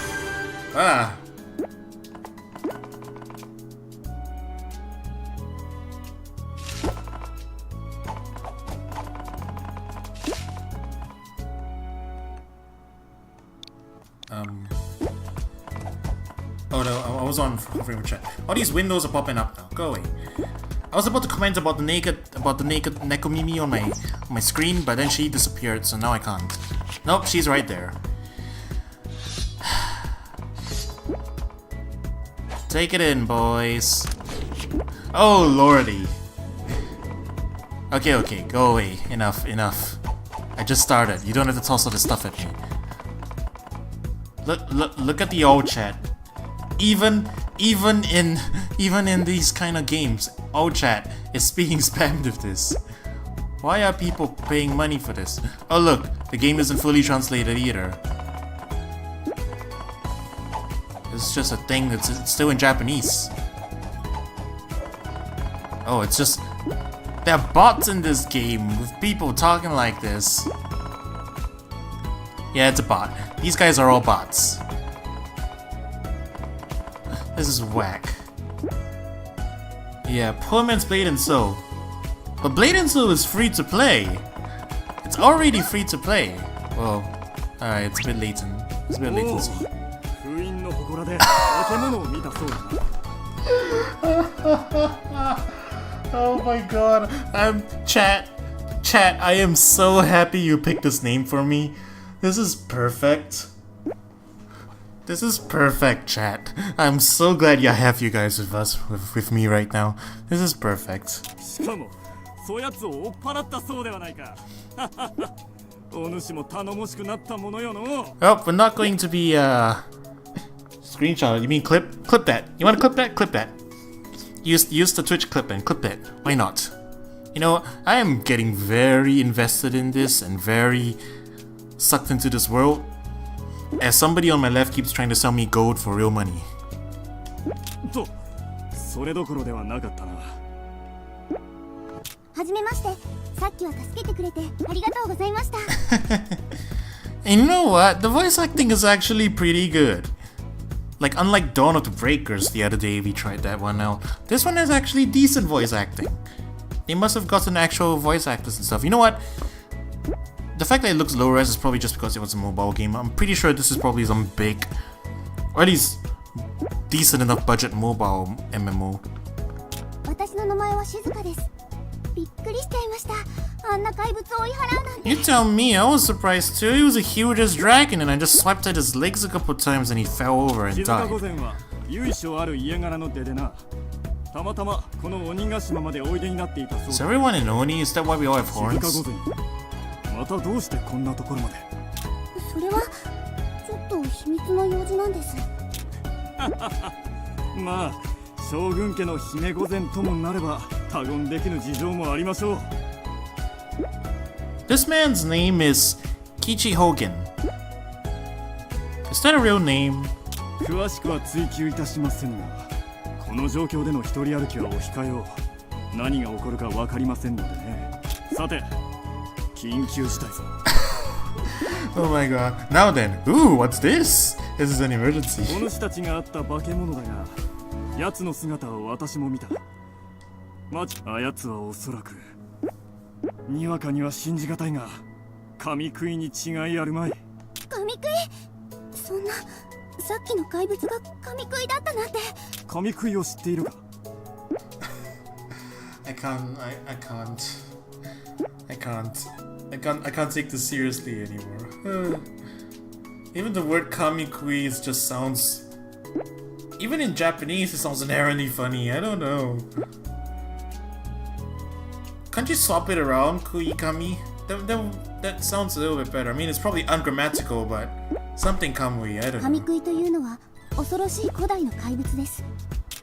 Oh no, I was on frame chat. All these windows are popping up now. Go away. I was about to comment about the naked Nekomimi on my screen, but then she disappeared, so now I can't. Nope, she's right there. Take it in, boys. Oh lordy. Okay, go away. Enough. I just started. You don't have to toss all this stuff at me. Look at the old chat. Even in these kind of games, old chat is being spammed with this. Why are people paying money for this? Oh look, the game isn't fully translated either. It's just a thing it's still in Japanese. Oh, it's just... there are bots in this game with people talking like this. Yeah, it's a bot. These guys are all bots. This is whack. Yeah, poor man's Blade and Soul. But Blade and Soul is free to play. It's already free to play. Well, alright, it's a bit latent. It's a bit latency. Oh my god. Chat, I am so happy you picked this name for me. This is perfect. This is perfect, chat. I'm so glad I have you guys with me right now. This is perfect. Oh, we're not going to be screenshot. You mean clip that? You want to clip that? Clip that. Use the Twitch clip and clip it. Why not? You know, I am getting very invested in this and very sucked into this world, as somebody on my left keeps trying to sell me gold for real money. と、それどころではなかったな。はじめまして。さっきは助けてくれてありがとうございました。And you know what? The voice acting is actually pretty good. Like, unlike Dawn of the Breakers the other day we tried that one out, this one has actually decent voice acting. They must have gotten actual voice actors and stuff. You know what? The fact that it looks low res is probably just because it was a mobile game. I'm pretty sure this is probably some big, or at least decent enough budget mobile MMO. 私の名前は静香です。びっくりしちゃいました。あんな怪物を追い払うなんて。 You tell me, I was surprised too. He was a huge as dragon and I just swiped at his legs a couple times and he fell over and 静か died. 御前は由緒ある家柄の出でな。たまたまこの鬼ヶ島までおいでになっていた Is そうだ。 everyone in Oni? Is that why we all have 静か horns? 御前、またどうしてこんなところまで。それはちょっと秘密の用事なんです。まあ、将軍家の姫御前ともなれば他言できぬ事情もありましょう。 This man's name is Kichi Hogan. Is that a real name? 詳しくは追求いたしませんが、この状況での一人歩きはお控えを。何が起こるか分かりませんのでね。さて、緊急事態ぞ。Oh my god. Now then, ooh, what's this? This is an お emergency. 主たちがあった化け物だが、奴の姿を私も見た。奴はおそらく、にわかには信じがたいが、神食いに違いあるまい。神食い？そんな、さっきの怪物が神食いだったなんて。神食いを知っているか？ I can't take this seriously anymore. Even the word kamikui just sounds, even in Japanese it sounds inherently funny. I don't know. Can't you swap it around, kui kami? That sounds a little bit better. I mean, it's probably ungrammatical, but something kamui, I don't 神 know. 食いというのは恐ろしい古代の怪物です。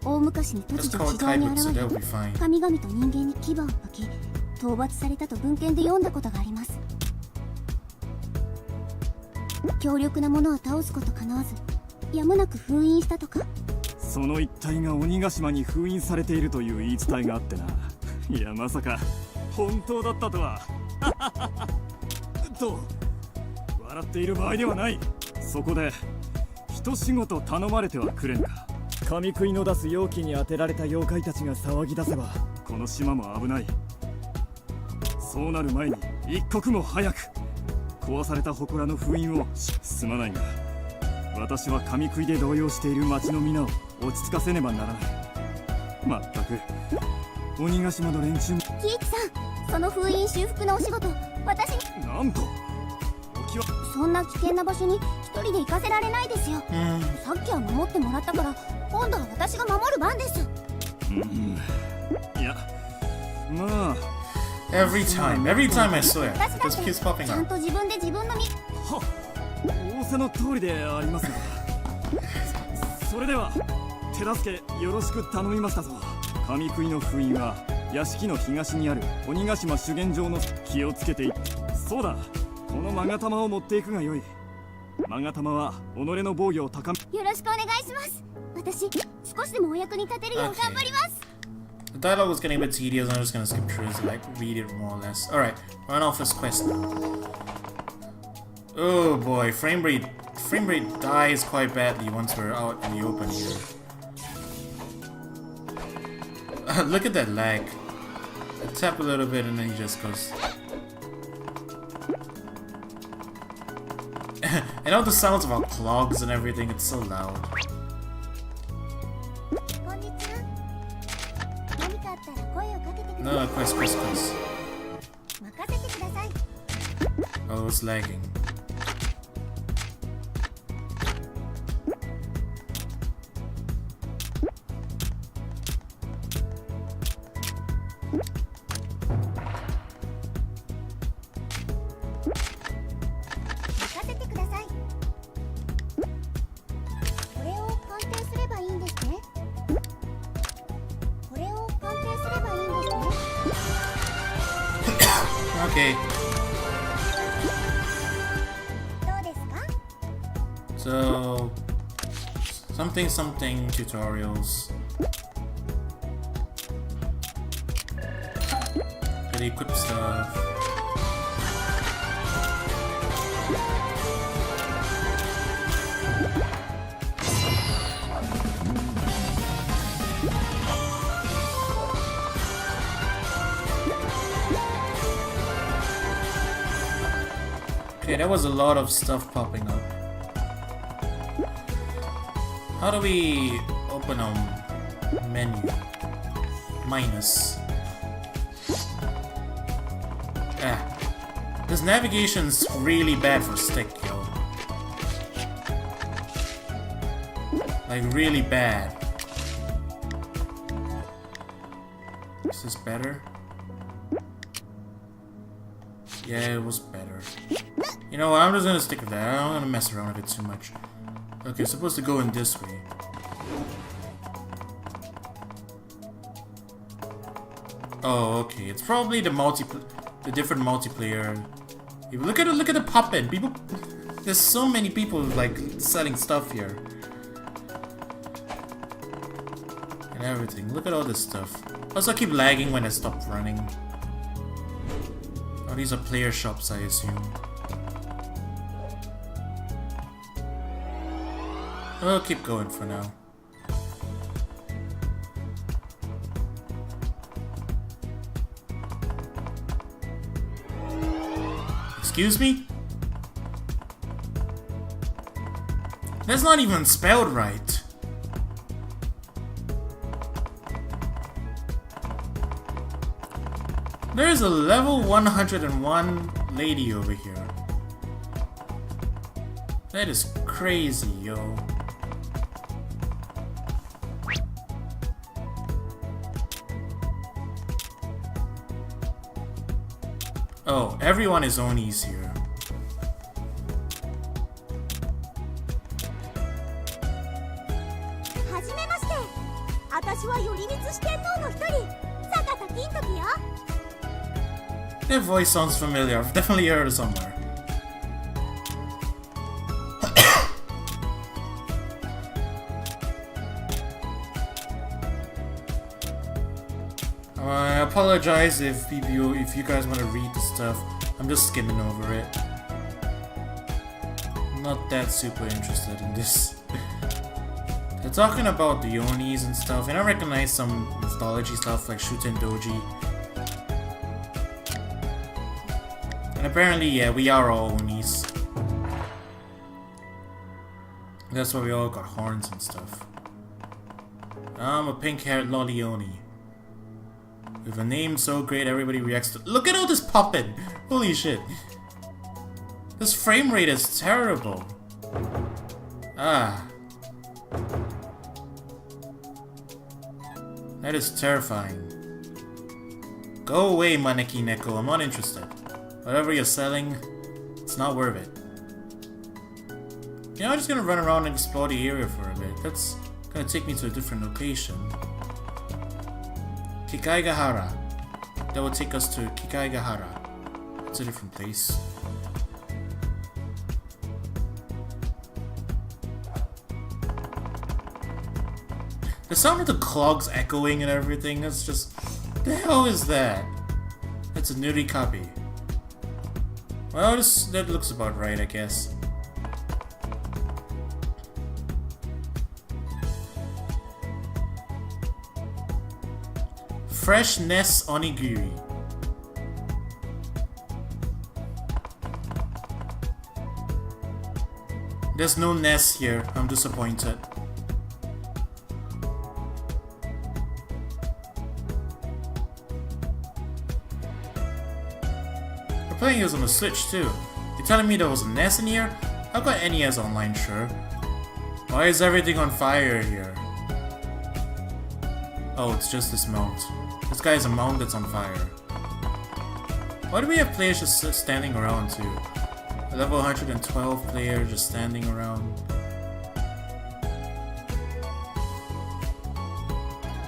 大昔に Let's 突 call 如 it 地上に kaibutsu, 現 that'll れ be fine. 神々と人間に牙を向き討伐されたと文献で読んだことがあります。強力なものは倒すことかなわずやむなく封印したとか。その一体が鬼ヶ島に封印されているという言い伝えがあってな。いや、まさか本当だったとは。と笑っている場合ではない。そこで一仕事頼まれてはくれんか。神食いの出す容器に当てられた妖怪たちが騒ぎ出せばこの島も危ない。そうなる前に一刻も早く壊された祠の封印を。すまないが私は神食いで動揺している町の皆を落ち着かせねばならない。まったく鬼ヶ島の連中も。キイチさん、その封印修復のお仕事私に。なんとそんな危険な場所に一人で行かせられないですよ。さっきは守ってもらったから今度は私が守る番です。いや、まあ Every time I swear, 私 it だ just って keeps popping ちゃん up. と自分で自分の身。は仰せの通りでありますが、それでは手助けよろしく頼みましたぞ。神食いの封印は屋敷の東にある鬼ヶ島修験場の。気をつけてい。そうだ、この勾玉を持っていくがよい。勾玉は己の防御を高め。よろしくお願いします。私少しでもお役に立てるよう頑張ります。 The dialogue was getting a bit tedious, I'm just gonna skip through this, like, read it more or less. Alright, run off this quest now. Oh boy, frame rate dies quite badly once we're out in the open here. Look at that lag. I tap a little bit and then he just goes. And all the sounds of our clogs and everything, it's so loud. こんにちは。何かあったら声をかけてくだ No, さい。 quest. 任せてください。 Oh, it's lagging. Okay. Something something tutorials. Gotta equip stuff. Okay, that was a lot of stuff popping up. How do we open menu? Minus. This navigation's really bad for stick, yo. Like, really bad. Is this better? Yeah, it was better. You know what, I'm just gonna stick with that. I don't wanna mess around with it too much. Okay, it's supposed to go in this way. Oh, okay. It's probably the different multiplayer. Look at the puppet. People, there's so many people like selling stuff here and everything. Look at all this stuff. Also, I keep lagging when I stop running. Oh, these are player shops, I assume. I'll keep going for now. Excuse me? That's not even spelled right. There's a level 101 lady over here. That is crazy, yo. Oh, everyone is Onis here. Their voice sounds familiar. I've definitely heard it somewhere. I apologize if you guys want to read the stuff. I'm just skimming over it. I'm not that super interested in this. They're talking about the Onis and stuff, and I recognize some mythology stuff like Shuten Doji. And apparently, yeah, we are all Onis. That's why we all got horns and stuff. I'm a pink-haired lolly Oni. With a name so great everybody reacts to— Look at all this puppet! Holy shit. This frame rate is terrible. Ah. That is terrifying. Go away, Maneki Neko, I'm not interested. Whatever you're selling, it's not worth it. You know, I'm just gonna run around and explore the area for a bit. That's gonna take me to a different location. Kikaigahara. That will take us to Kikaigahara. It's a different place. The sound of the clogs echoing and everything, that's just... The hell is that? That's a nudie copy. Well, that looks about right, I guess. Fresh Ness Onigiri. There's no Ness here. I'm disappointed. We're playing this on the Switch too. You're telling me there was a NES in here? I've got NES online, sure. Why is everything on fire here? Oh, it's just this mount. This guy is a mount that's on fire. Why do we have players just standing around too? A level 112 player just standing around.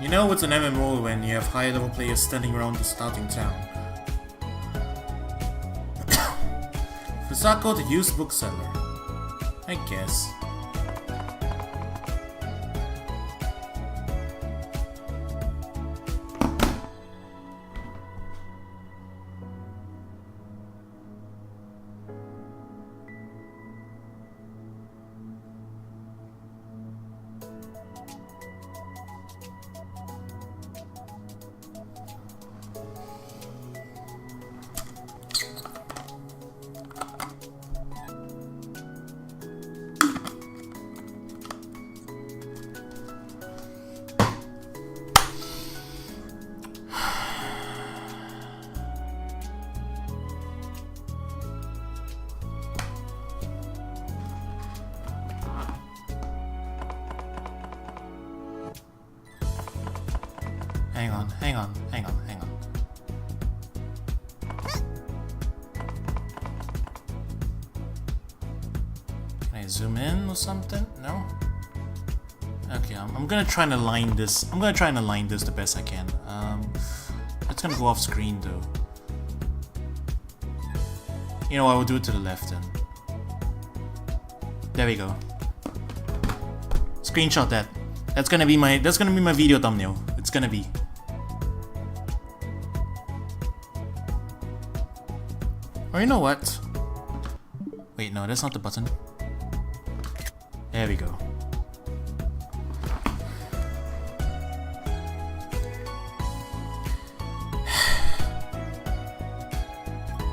You know it's an MMO when you have high level players standing around the starting town. Fusako the used bookseller. I guess. Hang on. Can I zoom in or something? No? Okay, I'm gonna try and align this. I'm gonna try and align this the best I can. It's gonna go off screen though. You know what, we'll do it to the left then. There we go. Screenshot that. That's gonna be my video thumbnail. It's gonna be. Or you know what? Wait, no, that's not the button. There we go.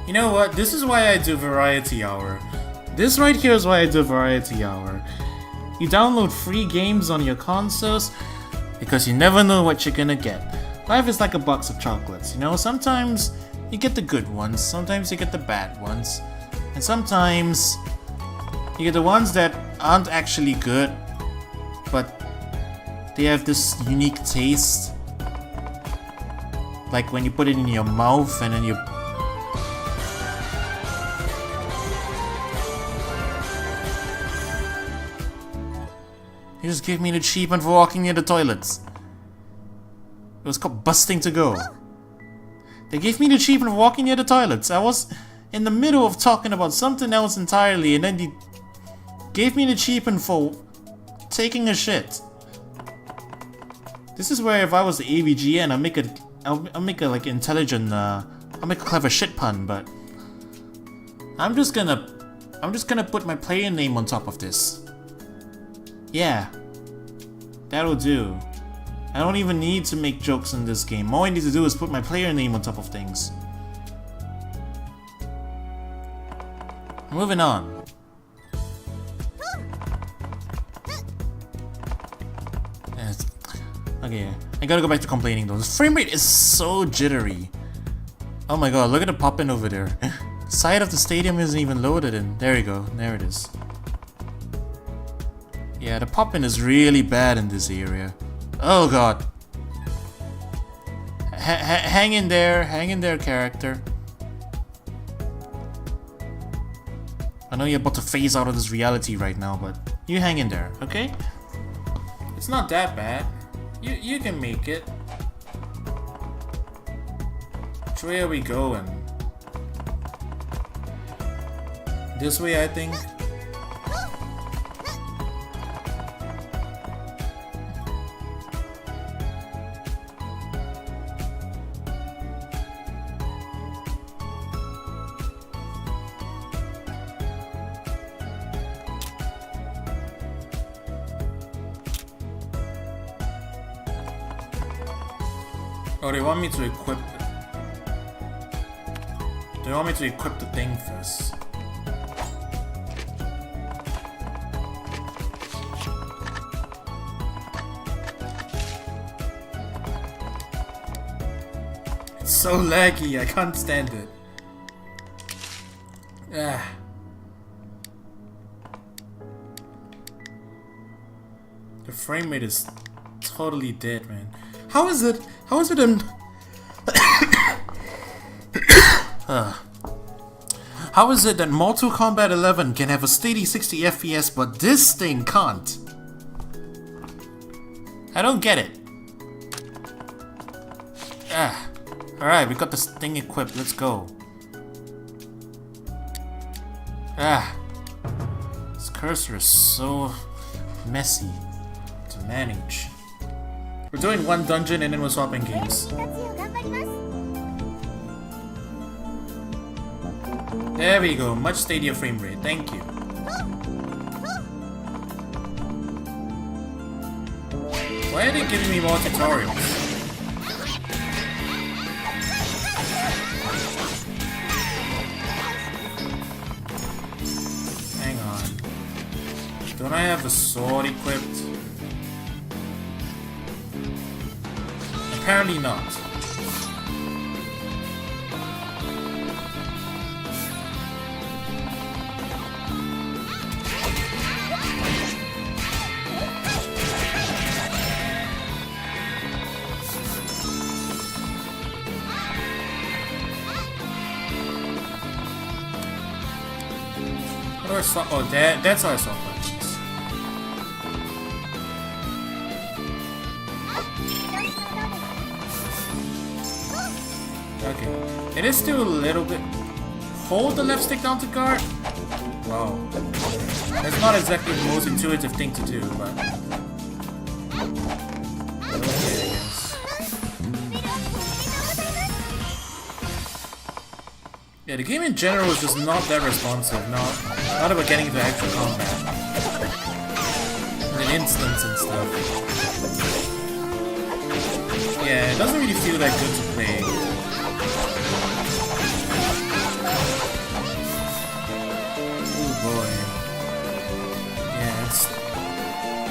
You know what? This is why I do Variety Hour. This right here is why I do Variety Hour. You download free games on your consoles because you never know what you're gonna get. Life is like a box of chocolates, you know? Sometimes you get the good ones, sometimes you get the bad ones, and sometimes you get the ones that aren't actually good, but they have this unique taste. Like when you put it in your mouth and then you... You just gave me an achievement for walking near the toilets. It was called Busting to Go. They gave me the achievement for walking near the toilets. I was in the middle of talking about something else entirely, and then they gave me an achievement for taking a shit. This is where if I was the AVGN, I'll make a like intelligent, I'll make a clever shit pun, but I'm just gonna put my player name on top of this. Yeah, that'll do. I don't even need to make jokes in this game. All I need to do is put my player name on top of things. Moving on. Okay, I gotta go back to complaining though. The frame rate is so jittery. Oh my god, look at the pop-in over there. Side of the stadium isn't even loaded in. There you go, there it is. Yeah, the pop-in is really bad in this area. Oh god. Hang in there, character. I know you're about to phase out of this reality right now, but you hang in there, okay? It's not that bad. You can make it. Which way are we going? This way, I think. Oh, they want me to equip it. They want me to equip the thing first. It's so laggy, I can't stand it. Ah. The frame rate is totally dead, man. How is it in... How is it that Mortal Kombat 11 can have a steady 60 FPS but this thing can't? I don't get it. Alright, we got this thing equipped, let's go. This cursor is so messy to manage. We're doing one dungeon and then we're swapping games. There we go, much steadier frame rate, thank you. Why are they giving me more tutorials? Hang on. Don't I have the sword equipped? Apparently not. where swap? Oh, that's how I swap buttons. Okay, it is still a little bit. Hold the left stick down to guard. Wow, that's not exactly the most intuitive thing to do, but okay, I guess. Yeah, the game in general is just not that responsive. Not about getting into actual combat. And instants and stuff. Yeah, it doesn't really feel that good to play. Oh boy. Yeah, it's...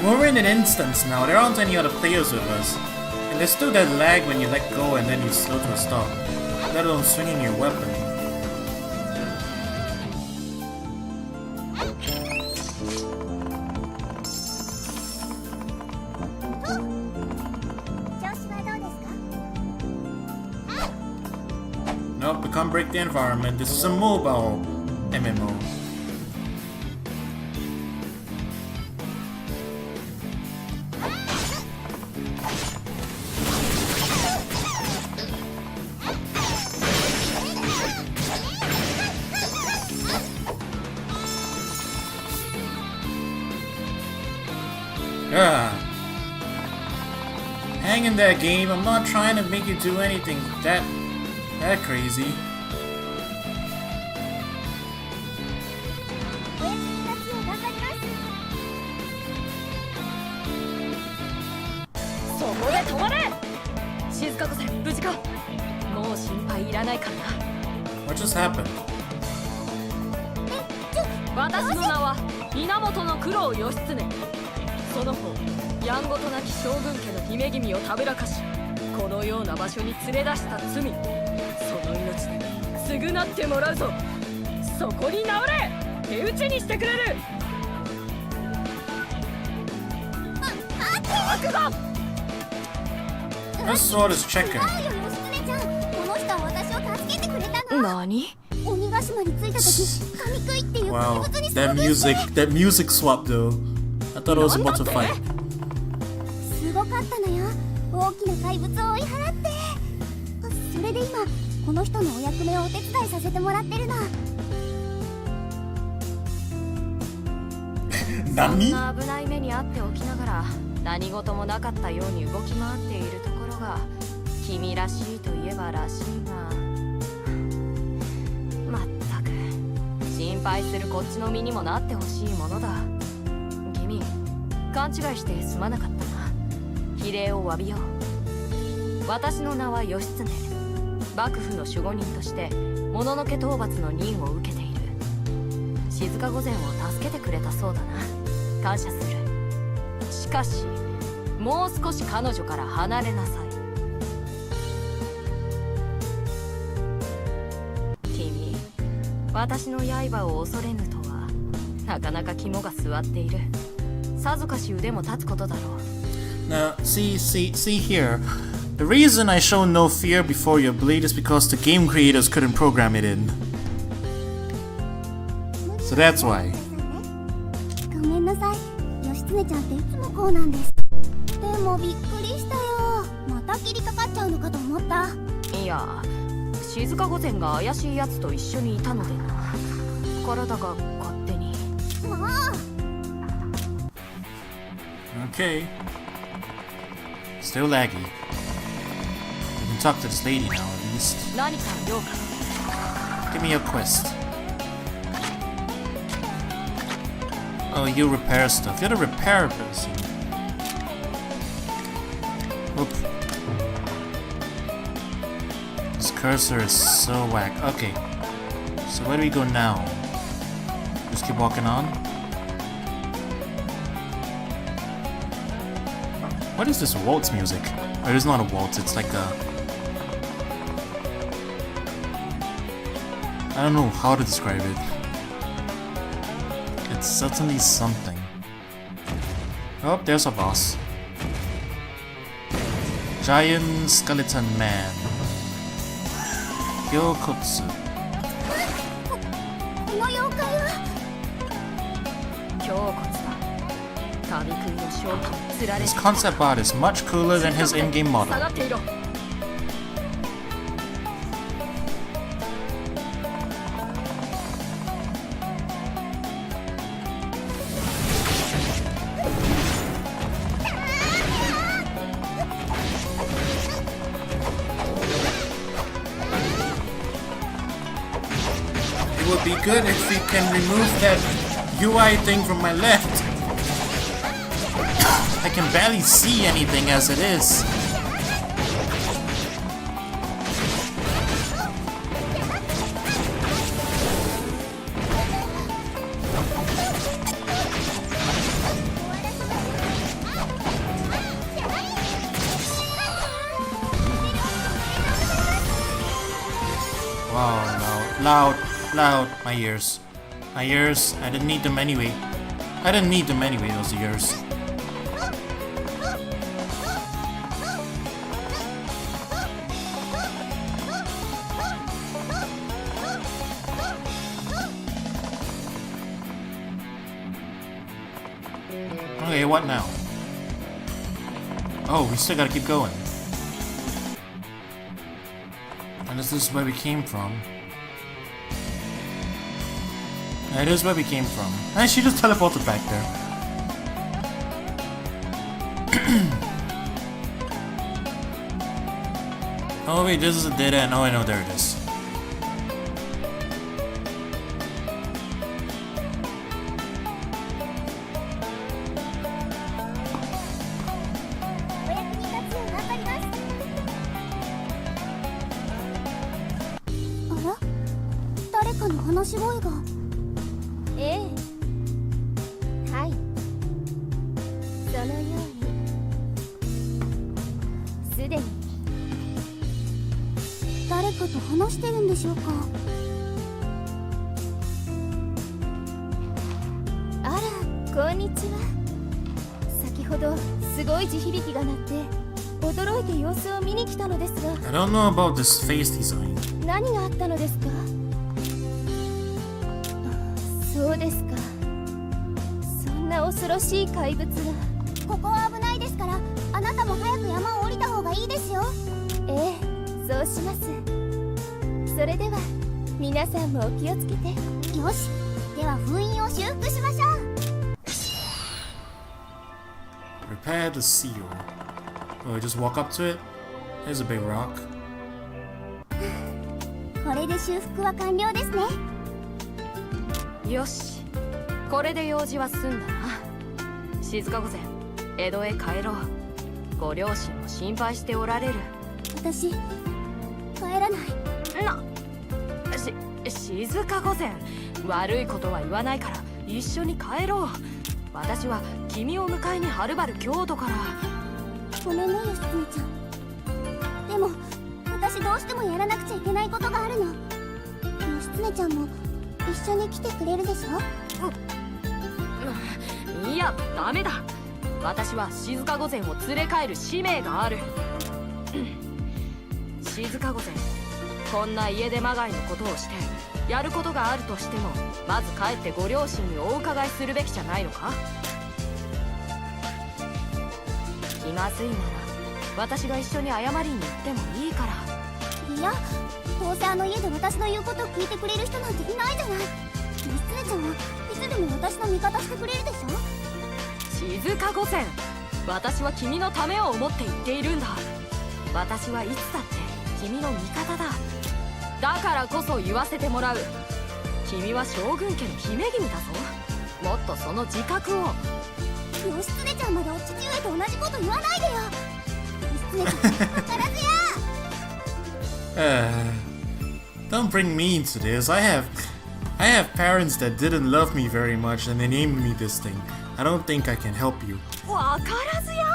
When we're in an instance now, there aren't any other players with us. And there's still that lag when you let go and then you slow to a stop. Let alone swinging your weapon. Nope, we can't break the environment. This is a mobile MMO. Hang in there, game. I'm not trying to make you do anything that crazy. What just happened? 私の名は源の九郎義経。その方、やんごとなき将軍家の姫君をたぶらかし、このような場所に連れ出した罪、その命で償ってもらうぞ。そこに直れ、手打ちにしてくれる。行くぞ。This sword is checking. 何？ 鬼ヶ島に着いた時、神食いっていう Wow, 怪物に that 遭遇して music swap though. I thought I was about to fight. すごかったのよ。大きな怪物を追い払って。それで今この人のお役目をお手伝いさせてもらってるの。何？危ない目に遭っておきながら何事もなかったように動き回っているところが君らしいといえばらしいが、まったく心配するこっちの身にもなってほしいものだ。君、勘違いしてすまなかったな。非礼を詫びよう。私の名は義経。幕府の守護人としてもののけ討伐の任を受けている。静御前を助けてくれたそうだな。感謝する。しかしもう少し彼女から離れなさい。君、私の刃を恐れぬとはなかなか肝が据わっている。さぞかし腕も立つことだろう。 Now, see here. The reason I show no fear before your blade is because the game creators couldn't program it in. So that's why. ごめんなさい。義経ちゃんっていつもこうなんです。でもびっくりしたよ。また切りかかっちゃうのかと思った。いや、静御前が怪しいやつと一緒にいたのでな。体が勝手に。もう。Okay. Still laggy. We can talk to this lady now at least. 何か用か。 Give me your quest. Oh, you repair stuff. You're the repair person. Oop. This cursor is so whack. Okay. So where do we go now? Just keep walking on? What is this waltz music? Or it's not a waltz, it's like a... I don't know how to describe it. It's certainly something. Oh, there's a boss. Giant Skeleton Man. Gyokotsu. この妖怪は His concept art is much cooler than his in-game model. It would be good if we can remove that UI thing from my left. I can barely see anything as it is. Wow, loud, my ears. My ears, I didn't need them anyway. Those ears. Okay, what now? Oh, we still gotta keep going. And this is where we came from. That is where we came from. And she just teleported back there. Oh wait, this is a dead end. Oh, I know, there it is. I don't know about this face design. 何があったのですか？そうですか。そんな恐ろしい怪物が。ここは危ないですから、あなたも早く山を降りた方がいいですよ。ええ、そうします。それでは皆さんもお気をつけて。よし、では封印を修復しましょう。Repair the seal. Oh, I just walk up to it. There's a big rock. これで修復は完了ですね。よし、これで用事は済んだな。静か御前、江戸へ帰ろう。ご両親も心配しておられる。私、帰らない。静か御前、悪いことは言わないから一緒に帰ろう。私は君を迎えにはるばる京都から。ごめんね、義経ちゃん。でも私どうしてもやらなくちゃいけないことがあるの。義経ちゃんも一緒に来てくれるでしょ。いや、ダメだ。私は静か御前を連れ帰る使命がある。静か御前、こんな家出まがいのことをしてやることがあるとしても、まず帰ってご両親にお伺いするべきじゃないのか。気まずいなら私が一緒に謝りに行ってもいいから。いや、どうせあの家で私の言うことを聞いてくれる人なんていないじゃない。義経ちゃんはいつでも私の味方してくれるでしょ。静か御前、私は君のためを思って言っているんだ。私はいつだって君の味方だ。だからこそ言わせてもらう。君は将軍家の姫君だぞ。もっとその自覚を。義経ちゃんまでお父上と同じこと言わないでよ。義経ちゃん、必ずや。Don't bring me into this. I have parents that didn't love me very much and they named me this thing. I don't think I can help you. わからずや。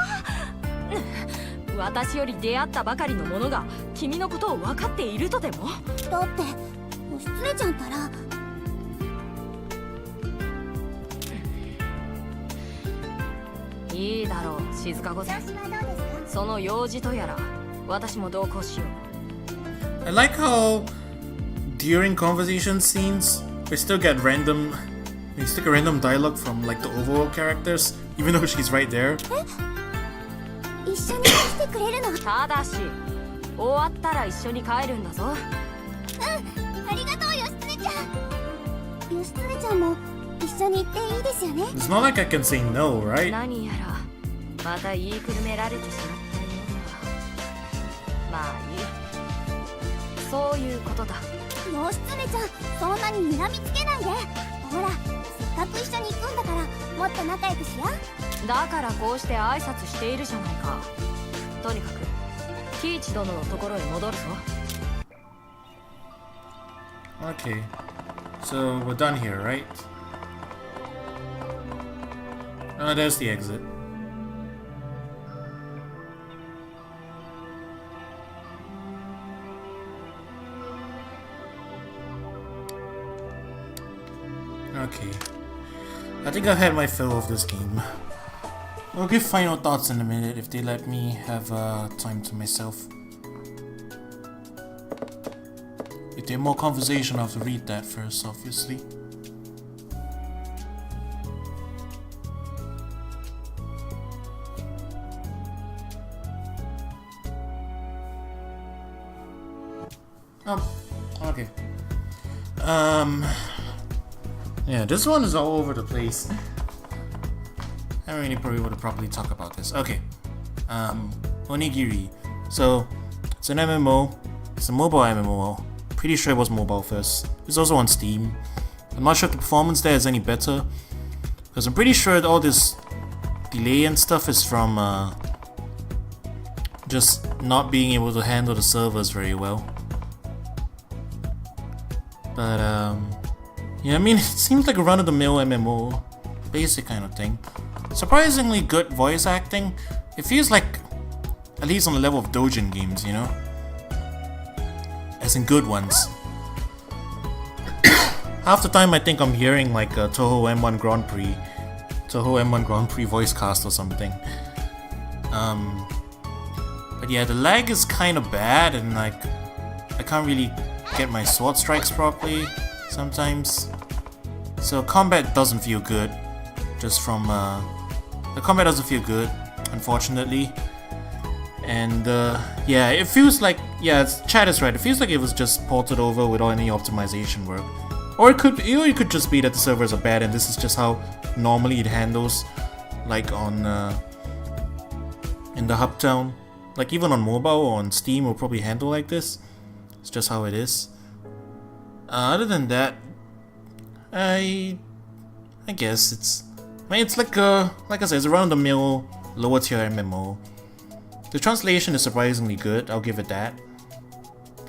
私より出会ったばかりの者が君のことを分かっているとでも。だって義経ちゃんたら。いいだろう、静か御前。その用事とやら私も同行しよう。 I like how during conversation scenes we still get random They stick a random dialogue from like the overall characters, even though she's right there. 一緒に来てくれるの？ただし終わったら一緒に帰るんだぞ。ありがとう義経ちゃん。義経ちゃんも一緒に行っていいですよね。 It's not like I can say no, right? 何やらまた言いくるめられてしまったようだ。まあいい。そういうことだ。義経ちゃん、そんなに睨みつけないで。ほら、せっかく一緒に行くんだからもっと仲良くしよう。だからこうして挨拶しているじゃないか。とにかく喜一殿のところへ戻るぞ。 Okay. So we're done here, right? Oh, there's the exit. Okay. I think I've had my fill of this game. I'll give final thoughts in a minute if they let me have time to myself. If there's more conversation, I have to read that first, obviously. Okay. Yeah, this one is all over the place. I don't really probably want to properly talk about this. Okay. Onigiri. So, it's an MMO. It's a mobile MMO. Pretty sure it was mobile first. It's also on Steam. I'm not sure if the performance there is any better, because I'm pretty sure that all this delay and stuff is from just not being able to handle the servers very well. But yeah, I mean, it seems like a run-of-the-mill MMO, basic kind of thing. Surprisingly good voice acting. It feels like, at least on the level of Dojin games, you know? As in good ones. Half the time I think I'm hearing like a Toho M1 Grand Prix. Toho M1 Grand Prix voice cast or something. But yeah, the lag is kind of bad, and like I can't really get my sword strikes properly sometimes. So combat doesn't feel good. Just from the combat doesn't feel good, unfortunately. And yeah, it feels like, yeah, Chad is right. It feels like it was just ported over without any optimization work. Or it could, you know, it could just be that the servers are bad and this is just how normally it handles, like on in the hub town. Like even on mobile or on Steam will probably handle like this. It's just how it is. Other than that, I guess it's, I mean, it's like I said, it's around the mill, lower tier MMO. The translation is surprisingly good, I'll give it that.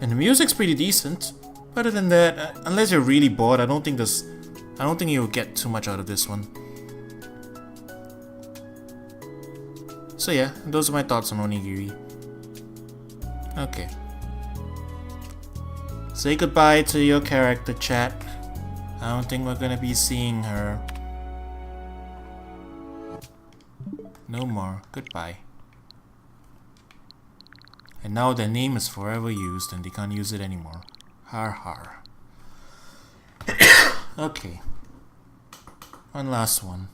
And the music's pretty decent. Other than that, unless you're really bored, I don't think you'll get too much out of this one. So yeah, those are my thoughts on Onigiri. Okay. Say goodbye to your character, chat. I don't think we're gonna be seeing her. No more. Goodbye. And now their name is forever used and they can't use it anymore. Har har. Okay. One last one.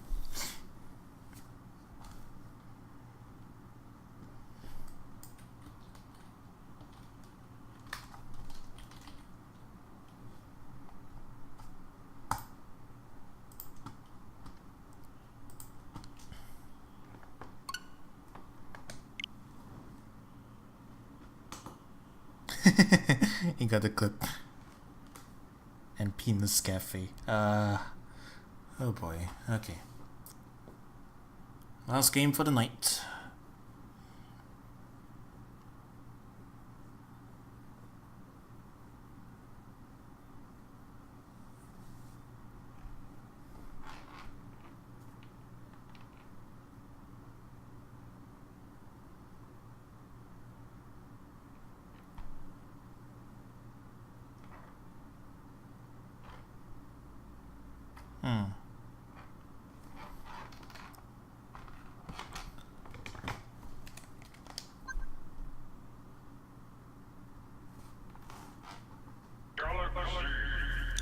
He got the clip. And Penis Cafe. Oh boy. Okay. Last game for the night.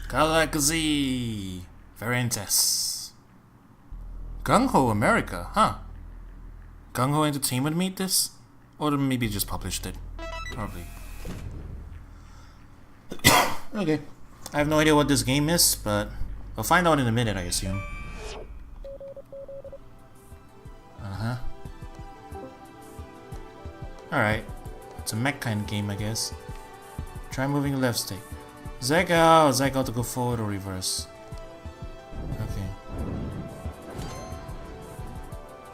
Galak-Z Very intense. Gung Ho America, huh? Gung Ho Entertainment made this? Or maybe just published it. Probably. Okay. I have no idea what this game is, but we'll find out in a minute, I assume. Uh-huh. Alright. It's a mech kind of game, I guess. Try moving the left stick. Zag out to go forward or reverse. Okay.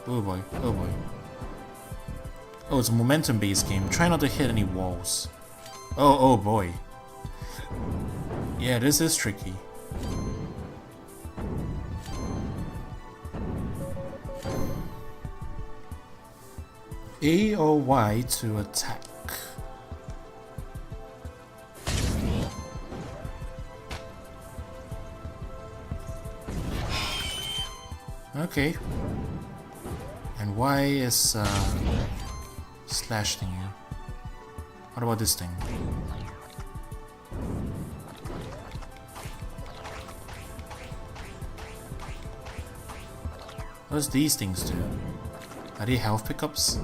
Oh boy, oh boy. Oh, it's a momentum-based game. Try not to hit any walls. Oh boy. Yeah, this is tricky. A or Y to attack. Okay. And Y is slash thing here. What about this thing? What does these things do? Are they health pickups?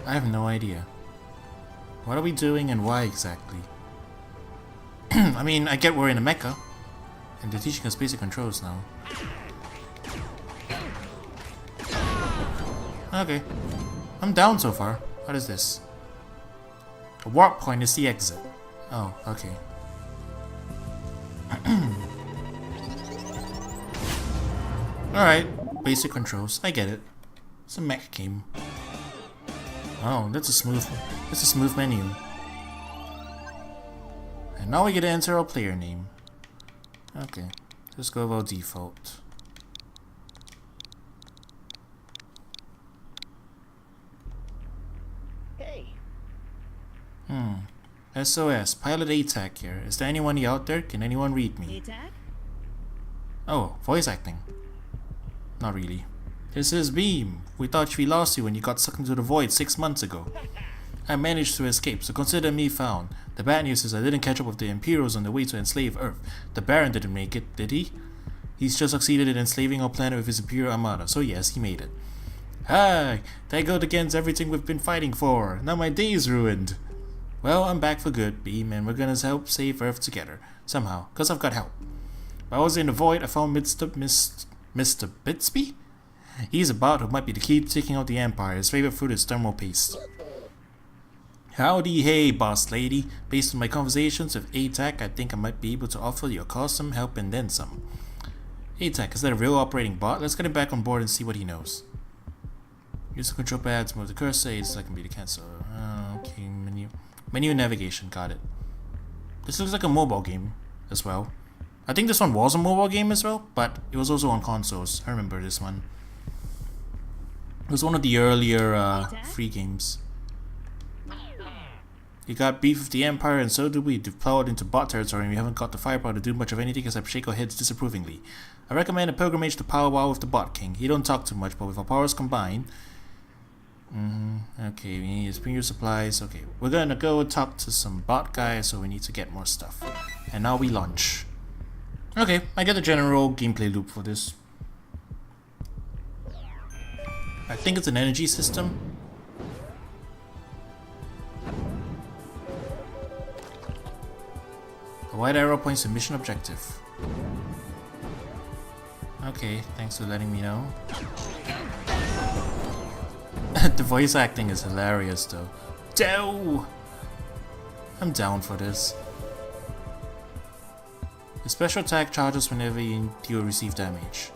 I have no idea. What are we doing and why exactly? I mean, I get we're in a mecha, and they're teaching us basic controls now. Okay. I'm down so far. What is this? The warp point is the exit. Oh, okay. Alright, basic controls. I get it. It's a mech game. Oh, that's a smooth menu. And now we get to enter our player name. Okay, just go about default. SOS, Pilot ATAC here. Is there anyone out there? Can anyone read me? ATAC? Oh, voice acting. Not really. This is Beam. We thought we lost you when you got sucked into the void 6 months ago. I managed to escape, so consider me found. The bad news is I didn't catch up with the Imperials on the way to enslave Earth. The Baron didn't make it, did he? He's just succeeded in enslaving our planet with his Imperial Armada, so yes, he made it. Hi! That goes against everything we've been fighting for. Now my day is ruined. Well, I'm back for good, Beam, and we're gonna help save Earth together. Somehow, cause I've got help. While I was in the void, I found Mr. Bitsby? He's a bot who might be the key to taking out the Empire. His favorite food is thermal paste. Howdy, hey, boss lady. Based on my conversations with ATAC, I think I might be able to offer your cause some help and then some. ATAC, is that a real operating bot? Let's get him back on board and see what he knows. Use the control pad to move the cursor, aids so I can be the cancel. Okay, menu navigation, got it. This looks like a mobile game as well. I think this one was a mobile game as well, but it was also on consoles. I remember this one. It was one of the earlier free games. You got beef with the Empire, and so do we. We've plowed into bot territory, and we haven't got the firepower to do much of anything except shake our heads disapprovingly. I recommend a pilgrimage to powwow with the Bot King. He don't talk too much, but with our powers combined... Okay, we need to bring your supplies. Okay, we're gonna go talk to some bot guys, so we need to get more stuff. And now we launch. Okay, I get the general gameplay loop for this. I think it's an energy system. The white arrow points to mission objective. Okay, thanks for letting me know. The voice acting is hilarious though. Dow! I'm down for this. The special attack charges whenever you receive damage.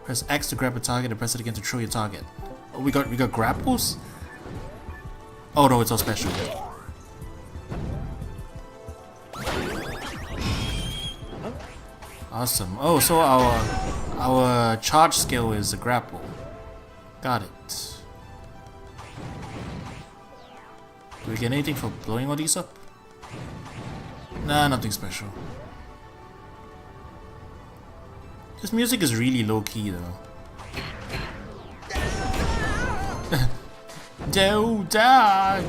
Press X to grab a target and press it again to throw your target. Oh, we got grapples? Oh no, it's all special. Awesome. Oh, so our charge skill is a grapple. Got it. Do we get anything for blowing all these up? Nah, nothing special. This music is really low-key though. Doe dog!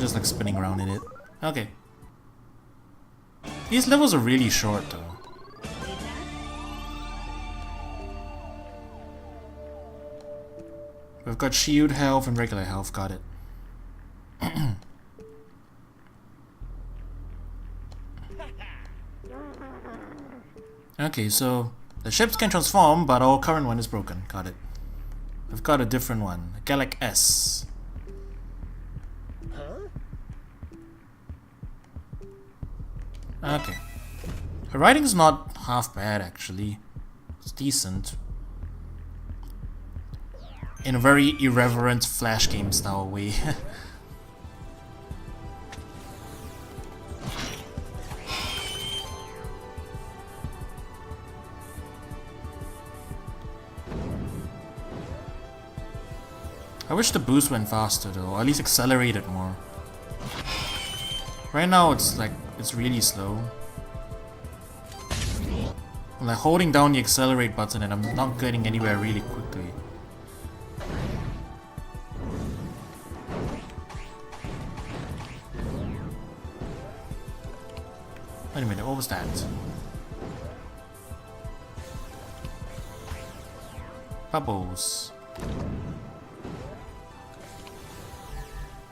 Just like spinning around in it. Okay. These levels are really short though. We've got shield health and regular health, got it. Okay, so the ships can transform, but our current one is broken, got it. We've got a different one, Galak-Z. Okay. Her writing's not half bad actually. It's decent. In a very irreverent flash game style way. I wish the boost went faster though, or at least accelerated more. Right now it's like, it's really slow. I'm like holding down the accelerate button and I'm not getting anywhere really quickly. Wait a minute, what was that? Bubbles.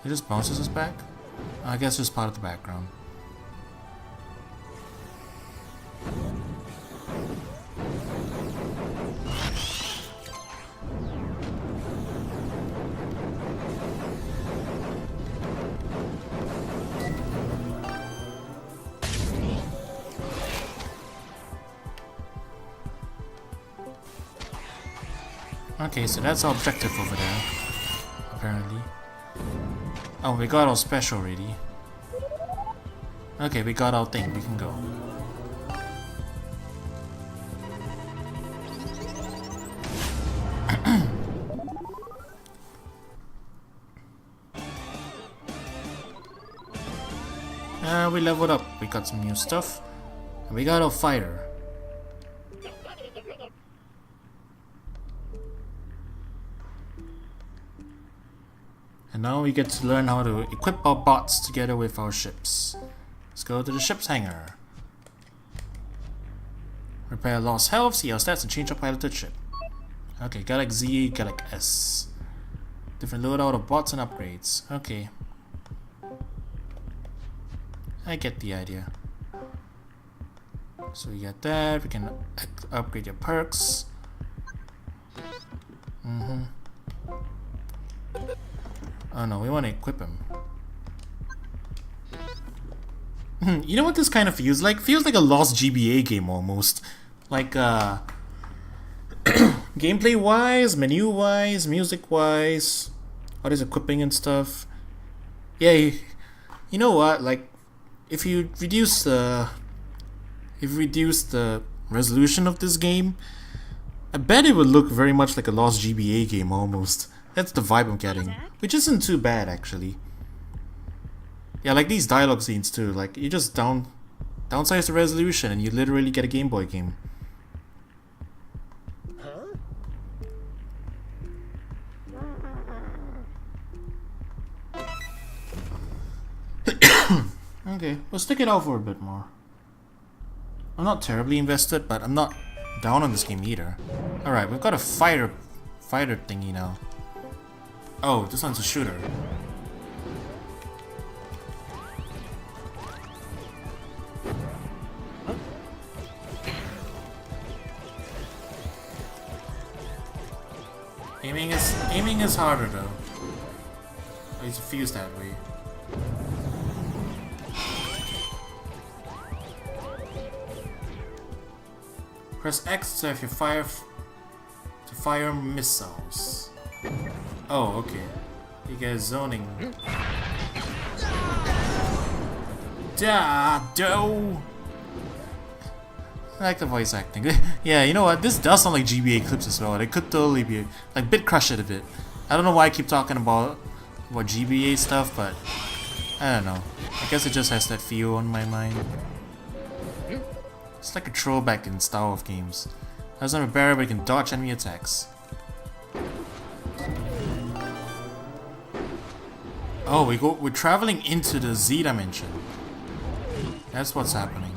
It just bounces us back? I guess it's part of the background. Okay, so that's our objective over there, apparently. Oh, we got our special already. Okay, we got our thing, we can go. We leveled up, we got some new stuff. And we got our fighter. And now we get to learn how to equip our bots together with our ships. Let's go to the ship's hangar. Repair lost health, see our stats, and change our piloted ship. Okay, Galak-Z, Galak-Z. Different loadout of bots and upgrades. Okay. I get the idea. So we get that, we can upgrade your perks. Oh no, we want to equip him. You know what this kind of feels like? Feels like a lost GBA game almost. Like, gameplay wise, menu wise, music wise, all this equipping and stuff. Yeah, you know what? Like, if you reduce the resolution of this game, I bet it would look very much like a lost GBA game almost. That's the vibe I'm getting, which isn't too bad actually. Yeah, like these dialogue scenes too. Like you just downsize the resolution and you literally get a Game Boy game. Okay, we'll stick it out for a bit more. I'm not terribly invested, but I'm not down on this game either. Alright, we've got a fighter thingy now. Oh, this one's a shooter. Aiming is harder though. At least it feels that way. Press X to fire missiles. Oh, okay. You guys zoning. Do. I like the voice acting. Yeah, you know what? This does sound like GBA clips as well. It could totally be like bit crush it a bit. I don't know why I keep talking about GBA stuff, but I don't know. I guess it just has that feel on my mind. It's like a throwback in style of games. Has a barrier but you can dodge enemy attacks. Oh, we're traveling into the Z dimension. That's what's happening.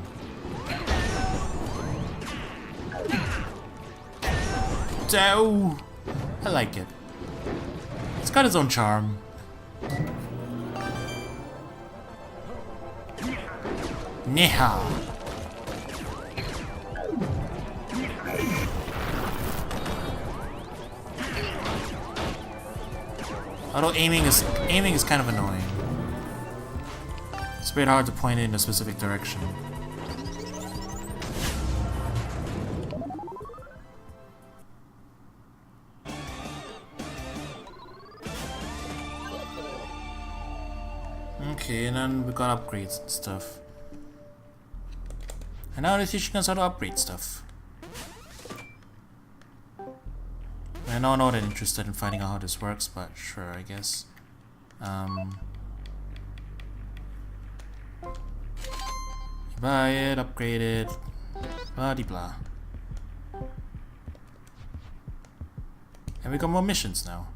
Oh, I like it. It's got its own charm. Neha. Although aiming is kind of annoying. It's a bit hard to point it in a specific direction. Okay, and then we got upgrades and stuff. And now they're teaching us how to upgrade stuff. I'm not that interested in finding out how this works, but sure, I guess. Buy it, upgrade it, blah de blah. And we got more missions now.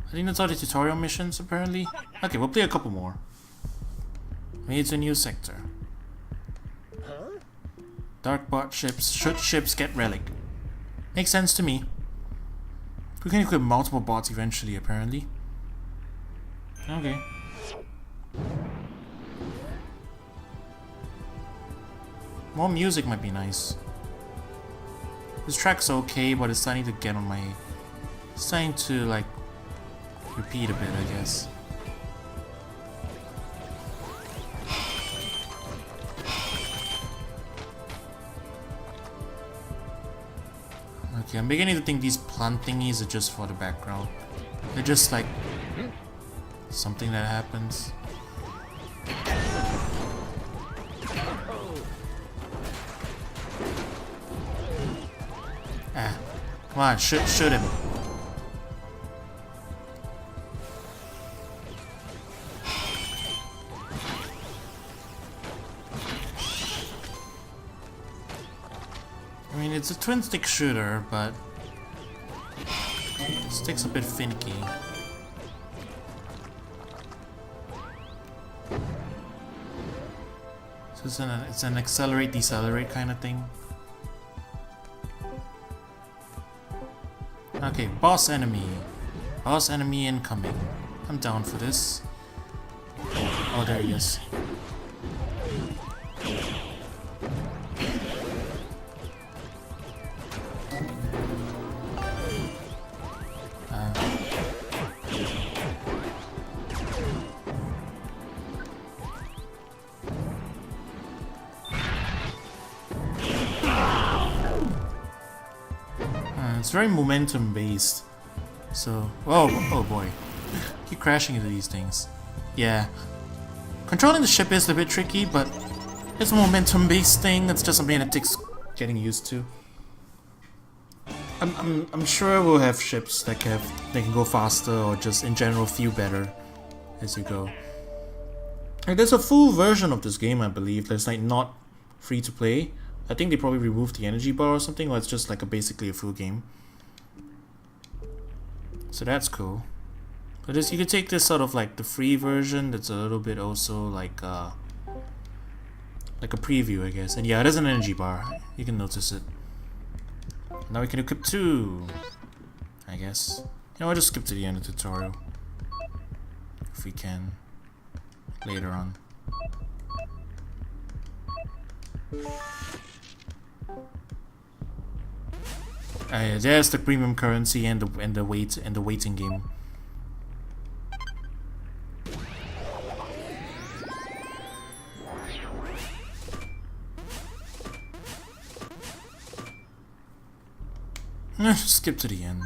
I think that's all the tutorial missions, apparently. Okay, we'll play a couple more. Made to a new sector. Dark bot ships. Should ships get relic? Makes sense to me. We can equip multiple bots eventually, apparently. Okay. More music might be nice. This track's okay, but it's starting to get on my... It's starting to, like, repeat a bit, I guess. Okay, I'm beginning to think these plant thingies are just for the background. They're just like something that happens. Ah, come on, shoot him. I mean, it's a twin stick shooter, but the stick's a bit finicky. So it's an accelerate decelerate kind of thing. Okay, boss enemy incoming. I'm down for this. Oh, there he is. It's very momentum based. So, oh boy. Keep crashing into these things. Yeah. Controlling the ship is a bit tricky, but it's a momentum based thing. It's just something that takes getting used to. I'm sure we'll have ships that can go faster or just in general feel better as you go. Like, there's a full version of this game, I believe, that's like not free to play. I think they probably removed the energy bar or something, or it's just like basically a full game. So that's cool. But this, you could take this sort of like the free version that's a little bit also like a preview, I guess. And yeah, it is an energy bar. You can notice it. Now we can equip 2, I guess. You know, I'll just skip to the end of the tutorial if we can later on. There's the premium currency and the waiting game. Skip to the end.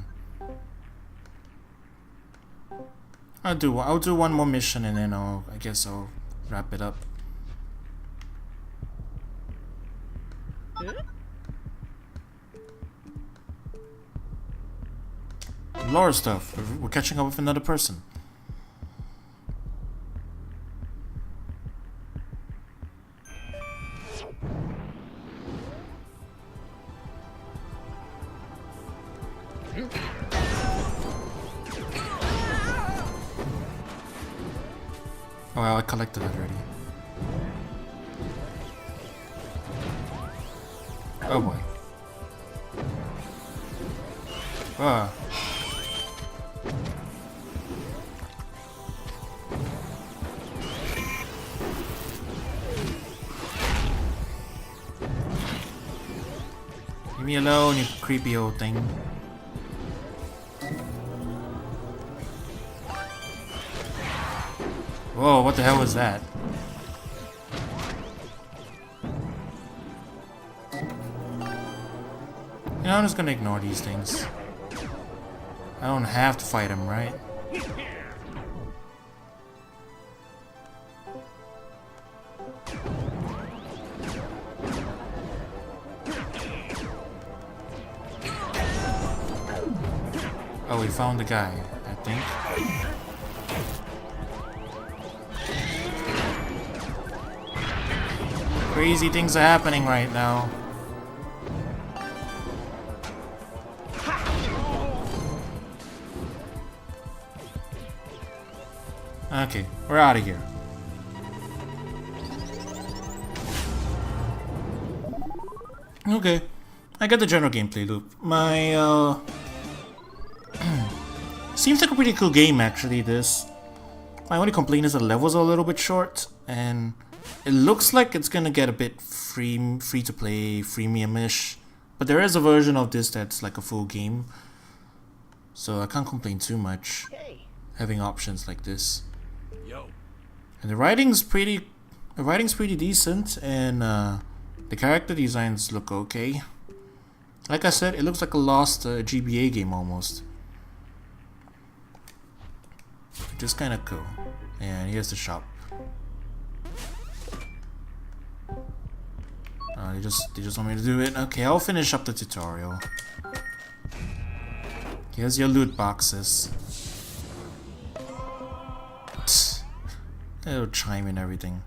I'll do one more mission and then I guess I'll wrap it up. Lore stuff. We're catching up with another person. Oh, well, I collected it already. Oh boy. Ah. Leave me alone, you creepy old thing. Whoa, what the hell was that? You know, I'm just gonna ignore these things. I don't have to fight him, right? Oh, we found the guy, I think. Crazy things are happening right now. Okay, we're out of here. Okay, I got the general gameplay loop. My, seems like a pretty cool game actually, this. My only complaint is the levels are a little bit short, and it looks like it's gonna get a bit free to play, freemium-ish. But there is a version of this that's like a full game, so I can't complain too much having options like this. Yo. And the writing's pretty decent, and the character designs look okay. Like I said, it looks like a lost GBA game almost. Just kind of cool. And here's the shop. They just want me to do it. Okay, I'll finish up the tutorial. Here's your loot boxes. Little chime and everything.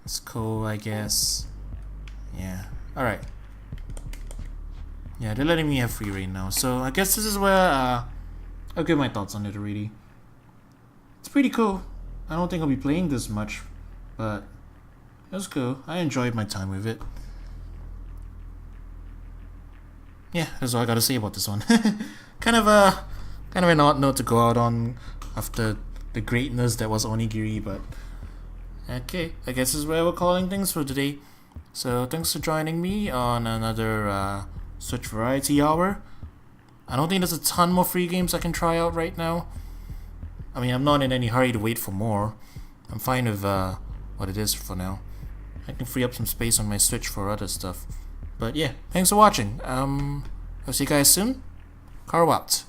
It's cool, I guess. Yeah. Alright. Yeah, they're letting me have free reign now. So I guess this is where I'll give my thoughts on it already. It's pretty cool. I don't think I'll be playing this much, but it was cool. I enjoyed my time with it. Yeah, that's all I gotta say about this one. kind of an odd note to go out on after the greatness that was Onigiri, but okay, I guess this is where we're calling things for today. So thanks for joining me on another Switch Variety Hour. I don't think there's a ton more free games I can try out right now. I mean, I'm not in any hurry to wait for more. I'm fine with what it is for now. I can free up some space on my Switch for other stuff. But yeah, thanks for watching. I'll see you guys soon. Coro out.